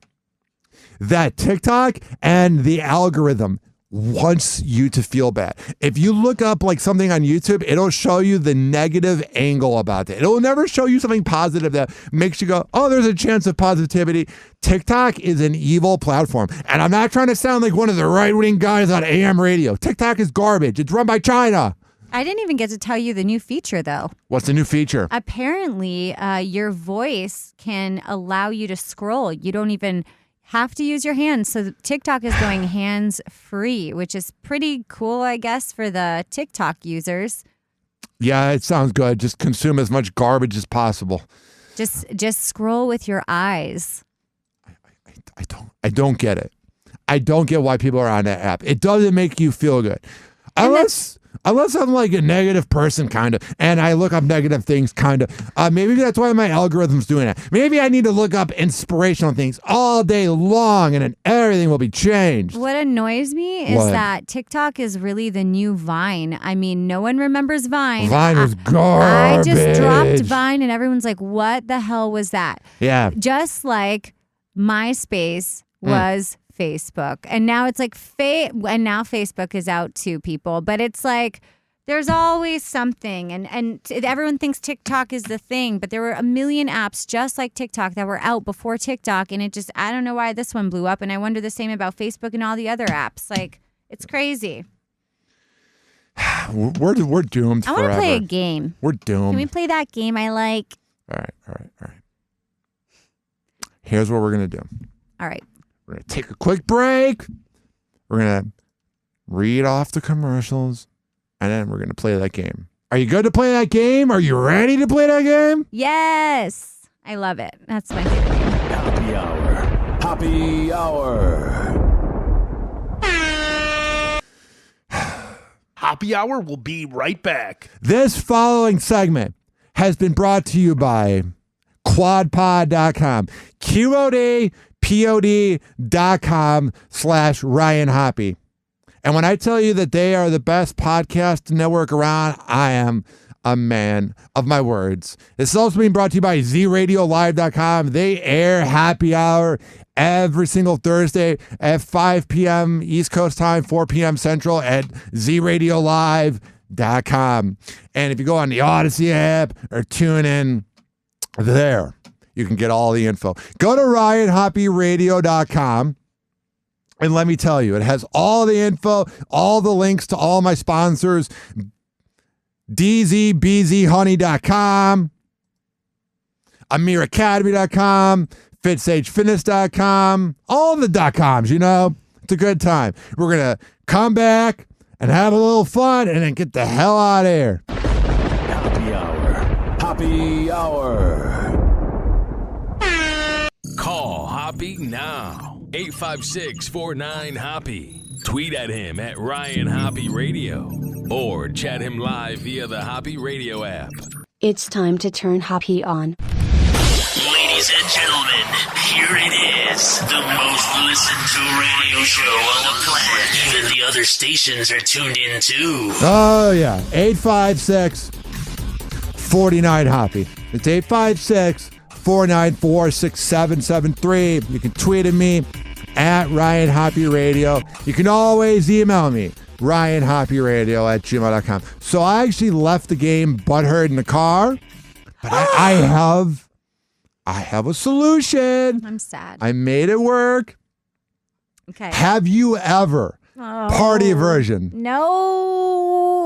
that TikTok and the algorithm wants you to feel bad. If you look up like something on YouTube, it'll show you the negative angle about it. It'll never show you something positive that makes you go, oh, there's a chance of positivity. TikTok is an evil platform. And I'm not trying to sound like one of the right-wing guys on AM radio. TikTok is garbage. It's run by China. I didn't even get to tell you the new feature, though. What's the new feature? Apparently, your voice can allow you to scroll. You don't even have to use your hands. So TikTok is going hands-free, which is pretty cool, I guess, for the TikTok users. Yeah, it sounds good. Just consume as much garbage as possible. Just scroll with your eyes. I don't get it. I don't get why people are on that app. It doesn't make you feel good. Unless I'm like a negative person, kind of, and I look up negative things, kind of. Maybe that's why my algorithm's doing it. Maybe I need to look up inspirational things all day long, and then everything will be changed. What annoys me is that TikTok is really the new Vine. I mean, no one remembers Vine. Vine was garbage. I just dropped Vine, and everyone's like, what the hell was that? Yeah. Just like MySpace was Facebook, and now it's like and now Facebook is out to people, but it's like there's always something, and everyone thinks TikTok is the thing, but there were a million apps just like TikTok that were out before TikTok, and it just, I don't know why this one blew up, and I wonder the same about Facebook and all the other apps. Like, it's crazy. We're doomed forever. I want to play a game. We're doomed. Can we play that game I like? All right. Here's what we're gonna do. All right. We're going to take a quick break. We're going to read off the commercials, and then we're going to play that game. Are you good to play that game? Are you ready to play that game? Yes. I love it. That's my favorite game. Happy Hour. Happy Hour. Happy Hour will be right back. This following segment has been brought to you by quadpod.com. QODPOD.com/Ryan Hoppe. And when I tell you that they are the best podcast network around, I am a man of my words. This is also being brought to you by ZRadioLive.com. They air Happy Hour every single Thursday at 5 p.m. East Coast time, 4 p.m. Central at ZRadioLive.com. And if you go on the Odyssey app or tune in there, you can get all the info. Go to RyanHoppeRadio.com And let me tell you, it has all the info, all the links to all my sponsors, DZBZHoney.com, AmirAcademy.com, FitSageFitness.com, all the .coms, you know. It's a good time. We're going to come back and have a little fun and then get the hell out of here. Happy Hour. Happy Hour. Call Hoppy now. 856-49-HOPPY. Tweet at him at Ryan Hoppy Radio. Or chat him live via the Hoppy Radio app. It's time to turn Hoppy on. Ladies and gentlemen, here it is. The most listened to radio show on the planet. Even the other stations are tuned in too. Oh, yeah. 856-49-HOPPY. It's 856-494-6773. You can tweet at me at Ryan Hoppy Radio. You can always email me, RyanHoppyRadio@gmail.com. So I actually left the game butthurt in the car, but I have a solution. I'm sad. I made it work. Okay. Have you ever party version? No.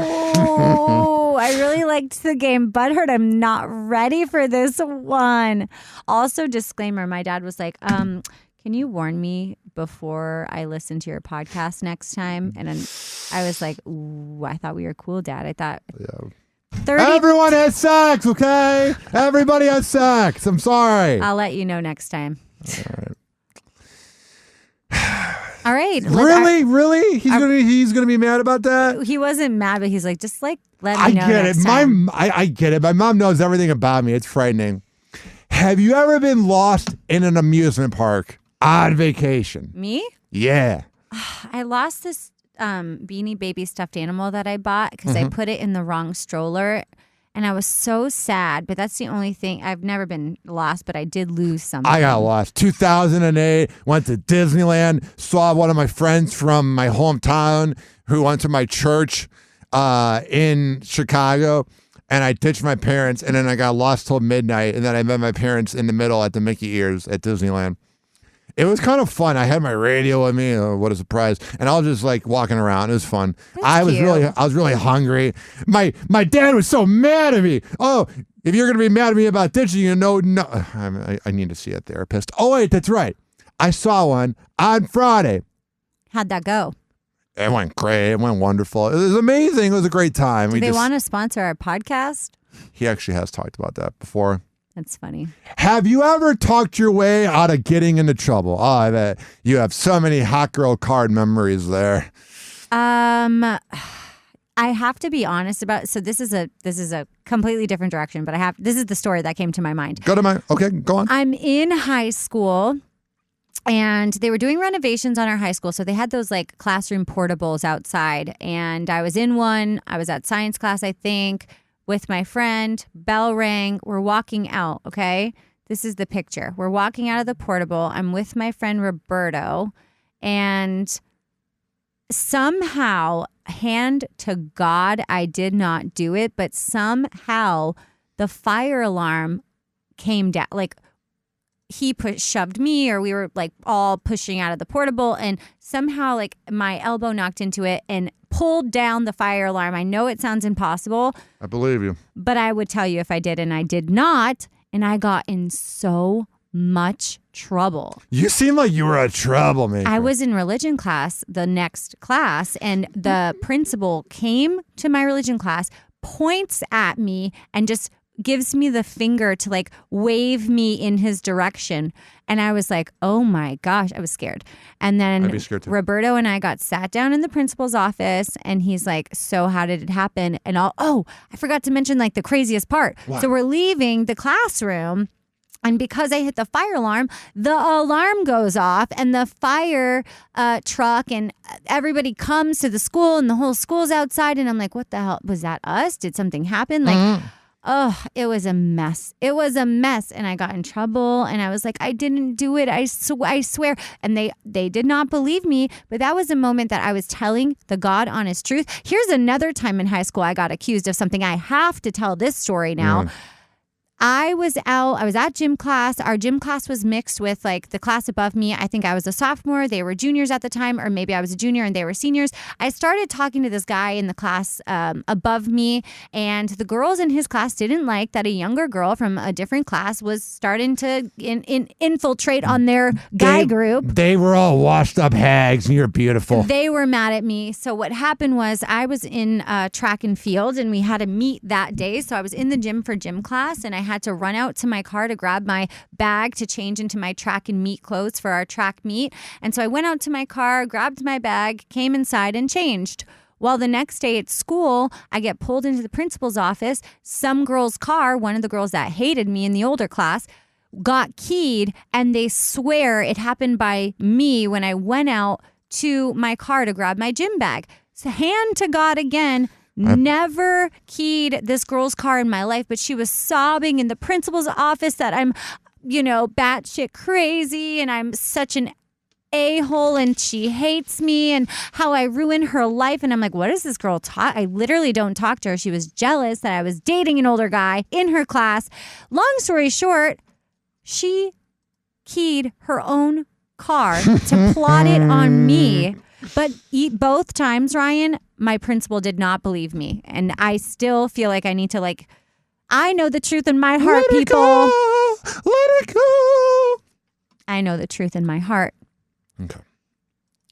I really liked the game Butthurt. I'm not ready for this one. Also, disclaimer, my dad was like, can you warn me before I listen to your podcast next time? And I was like, ooh, I thought we were cool, Dad. I thought 30. Everyone has sex, okay? Everybody has sex. I'm sorry. I'll let you know next time. All right. Really? He's gonna be mad about that? He wasn't mad, but he's like, just like let me know. I get next it. time. I get it. My mom knows everything about me. It's frightening. Have you ever been lost in an amusement park on vacation? Me? Yeah. I lost this Beanie Baby stuffed animal that I bought because I put it in the wrong stroller. And I was so sad, but that's the only thing. I've never been lost, but I did lose something. I got lost. 2008, went to Disneyland, saw one of my friends from my hometown who went to my church in Chicago, and I ditched my parents, and then I got lost till midnight, and then I met my parents in the middle at the Mickey Ears at Disneyland. It was kind of fun. I had my radio with me. Oh, what a surprise! And I was just like walking around. It was fun. I was really hungry. My dad was so mad at me. Oh, if you're gonna be mad at me about ditching, no. I need to see a therapist. Oh wait, that's right. I saw one on Friday. How'd that go? It went great. It went wonderful. It was amazing. It was a great time. Do they want to sponsor our podcast? He actually has talked about that before. That's funny. Have you ever talked your way out of getting into trouble? Oh, I bet you have so many hot girl card memories there. I have to be honest about. So this is a completely different direction, but this is the story that came to my mind. Go on. I'm in high school, and they were doing renovations on our high school, so they had those like classroom portables outside, and I was in one. I was at science class, I think, with my friend. Bell rang. We're walking out, okay? This is the picture. We're walking out of the portable. I'm with my friend Roberto, and somehow, hand to God, I did not do it, but somehow the fire alarm came down. Like, he shoved me, or we were like all pushing out of the portable, and somehow like my elbow knocked into it and pulled down the fire alarm. I know it sounds impossible. I believe you. But I would tell you if I did, and I did not, and I got in so much trouble. You seem like you were a troublemaker. I was in religion class, the next class, and the principal came to my religion class, points at me, and just gives me the finger to like wave me in his direction. And I was like, oh my gosh, I was scared. And then I'd be scared too. Roberto and I got sat down in the principal's office, and he's like, so how did it happen? And I forgot to mention like the craziest part. What? So we're leaving the classroom, and because I hit the fire alarm, the alarm goes off, and the fire truck and everybody comes to the school, and the whole school's outside. And I'm like, what the hell? Was that us? Did something happen? Like, oh, it was a mess. It was a mess. And I got in trouble, and I was like, I didn't do it. I swear. And they did not believe me. But that was a moment that I was telling the God honest truth. Here's another time in high school I got accused of something. I have to tell this story now. I was at gym class. Our gym class was mixed with like the class above me. I think I was a sophomore. They were juniors at the time, or maybe I was a junior and they were seniors. I started talking to this guy in the class above me, and the girls in his class didn't like that a younger girl from a different class was starting to infiltrate on their guy group. They were all washed up hags, and you're beautiful. They were mad at me. So what happened was I was in track and field, and we had a meet that day. So I was in the gym for gym class, and I had to run out to my car to grab my bag to change into my track and meet clothes for our track meet. And so I went out to my car, grabbed my bag, came inside and changed. Well, the next day at school, I get pulled into the principal's office. Some girl's car, one of the girls that hated me in the older class, got keyed, and they swear it happened by me when I went out to my car to grab my gym bag. So hand to God again. Never keyed this girl's car in my life, but she was sobbing in the principal's office that I'm, batshit crazy and I'm such an a-hole and she hates me and how I ruined her life. And I'm like, what is this girl talk? I literally don't talk to her. She was jealous that I was dating an older guy in her class. Long story short, she keyed her own car to plot it on me. But both times, Ryan, my principal did not believe me. And I still feel like I need to, I know the truth in my heart, people. Let it go. I know the truth in my heart. Okay.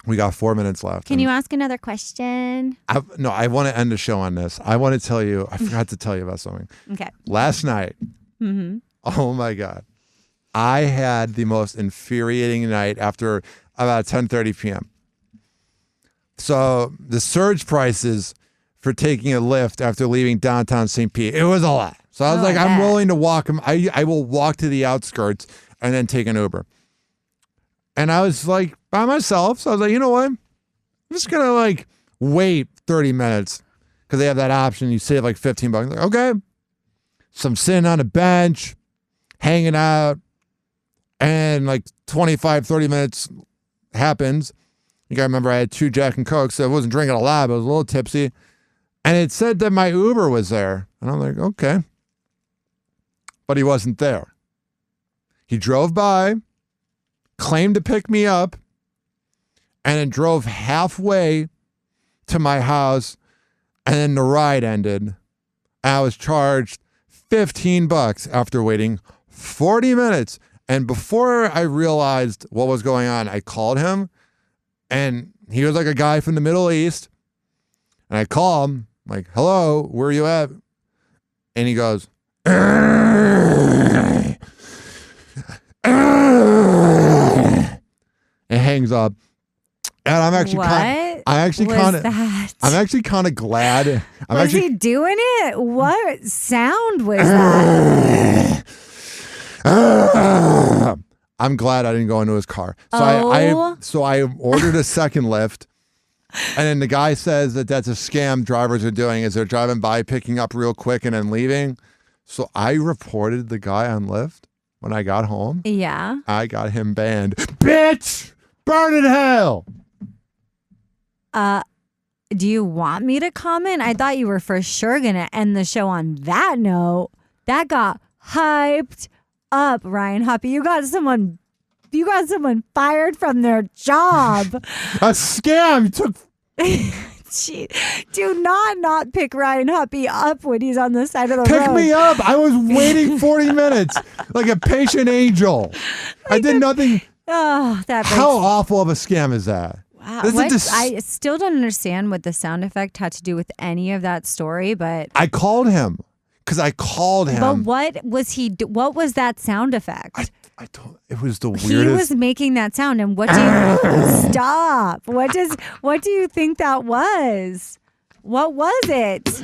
We got 4 minutes left. Can you ask another question? I want to end the show on this. I want to tell you, I forgot to tell you about something. Okay. Last night, oh my God, I had the most infuriating night after about 10:30 p.m. So the surge prices for taking a Lyft after leaving downtown St. Pete, it was a lot. So I was like, I'm willing to walk. I will walk to the outskirts and then take an Uber. And I was like by myself. So I was like, you know what? I'm just going to wait 30 minutes because they have that option. You save like $15. Like, okay. So I'm sitting on a bench, hanging out, and 25, 30 minutes happens. You gotta remember I had 2 Jack and Cokes, so I wasn't drinking a lot, but I was a little tipsy. And it said that my Uber was there. And I'm like, okay. But he wasn't there. He drove by, claimed to pick me up, and then drove halfway to my house, and then the ride ended. And I was charged $15 after waiting 40 minutes. And before I realized what was going on, I called him. And he was like a guy from the Middle East. And I call him, like, hello, where are you at? And he goes, and hangs up. And I'm actually kind of glad. Was he doing it? What sound was that? I'm glad I didn't go into his car. So I ordered a second Lyft, and then the guy says that that's a scam drivers are doing, is they're driving by, picking up real quick, and then leaving. So I reported the guy on Lyft when I got home. Yeah. I got him banned. Bitch! Burn in hell! Do you want me to comment? I thought you were for sure going to end the show on that note. That got hyped up, Ryan Hoppe. You got someone fired from their job. A scam. Gee, do not pick Ryan Hoppe up when he's on the side of the road. Pick me up. I was waiting 40 minutes like a patient angel. I did nothing. Oh, how awful of a scam is that? Wow. I still don't understand what the sound effect had to do with any of that story, but I called him. Because I called him. But what was that sound effect? I don't. It was the weirdest. He was making that sound, and what do you stop? What do you think that was? What was it?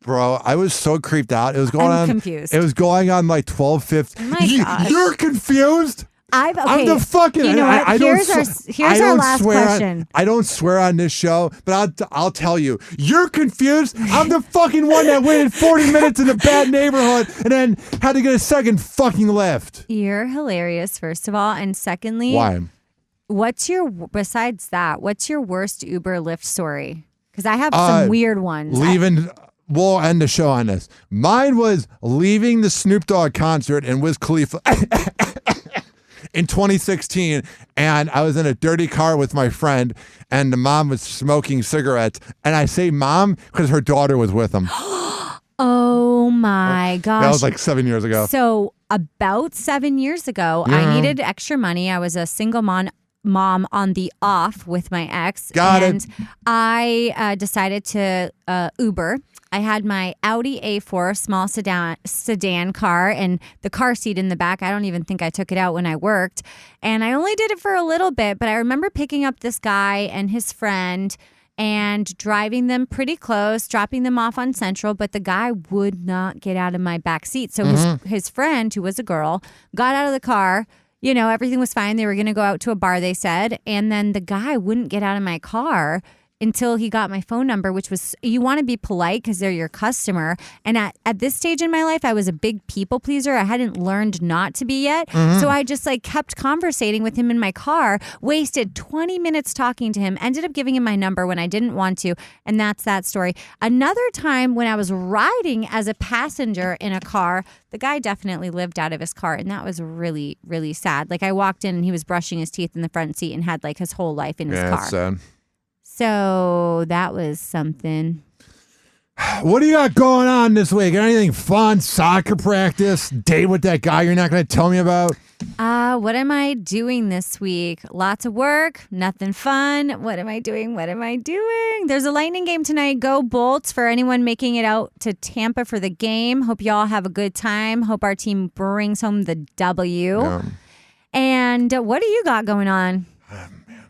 Bro, I was so creeped out. It was going on. I'm confused. It was going on 12:50. Oh my gosh. You're confused? I'm the fucking. You know what? Here's our last question. I don't swear on this show, but I'll tell you. You're confused. I'm the fucking one that waited 40 minutes in a bad neighborhood and then had to get a second fucking Lyft. You're hilarious, first of all, and secondly, why? Besides that, what's your worst Uber Lyft story? Because I have some weird ones. we'll end the show on this. Mine was leaving the Snoop Dogg concert in Wiz Khalifa in 2016, and I was in a dirty car with my friend, and the mom was smoking cigarettes. And I say mom because her daughter was with him. Oh my gosh. That was like 7 years ago. So about 7 years ago, I needed extra money. I was a single mom on the off with my ex. And I decided to Uber. I had my Audi A4 small sedan car and the car seat in the back. I don't even think I took it out when I worked. And I only did it for a little bit, but I remember picking up this guy and his friend and driving them pretty close, dropping them off on Central, but the guy would not get out of my back seat. So his friend, who was a girl, got out of the car. You know, everything was fine. They were going to go out to a bar, they said. And then the guy wouldn't get out of my car until he got my phone number, which was, you want to be polite because they're your customer. And at this stage in my life, I was a big people pleaser. I hadn't learned not to be yet. So I just like kept conversating with him in my car, wasted 20 minutes talking to him, ended up giving him my number when I didn't want to. And that's that story. Another time when I was riding as a passenger in a car, the guy definitely lived out of his car. And that was really, really sad. Like I walked in and he was brushing his teeth in the front seat and had like his whole life in his car. That's sad. So that was something. What do you got going on this week? Anything fun? Soccer practice? Date with that guy you're not going to tell me about? What am I doing this week? Lots of work, nothing fun. What am I doing? There's a Lightning game tonight. Go Bolts for anyone making it out to Tampa for the game. Hope y'all have a good time. Hope our team brings home the W. Yeah. And what do you got going on?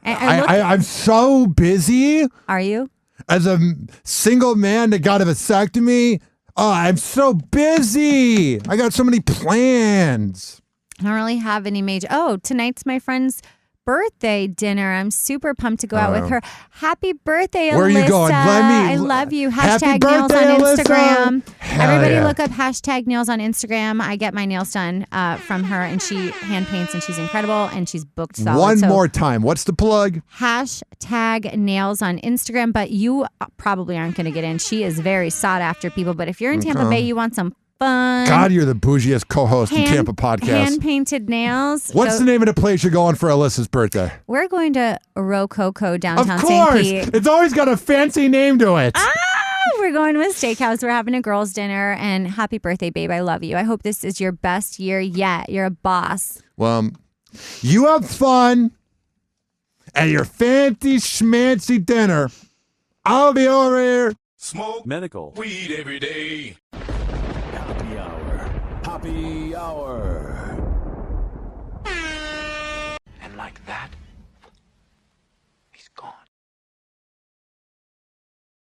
I'm so busy. Are you? As a single man that got a vasectomy, I'm so busy. I got so many plans. I don't really have any major. Oh, tonight's my friend's birthday dinner. I'm super pumped to go out with her. Happy birthday, Allessia. Where are you going? I love you. Hashtag nails on Instagram. Everybody look up hashtag nails on Instagram. I get my nails done from her, and she hand paints, and she's incredible, and she's booked solid. One more time. What's the plug? Hashtag nails on Instagram, but you probably aren't going to get in. She is very sought after people, but if you're in Tampa Bay, you want some fun. God, you're the bougiest co-host in Tampa podcast. Hand-painted nails. What's the name of the place you're going for Alyssa's birthday? We're going to Rococo downtown St. St. Pete. It's always got a fancy name to it. We're going to a steakhouse. We're having a girls' dinner. And happy birthday, babe. I love you. I hope this is your best year yet. You're a boss. Well, you have fun at your fancy schmancy dinner. I'll be over here. Smoke medical weed every day. Happy hour. Happy hour. And like that,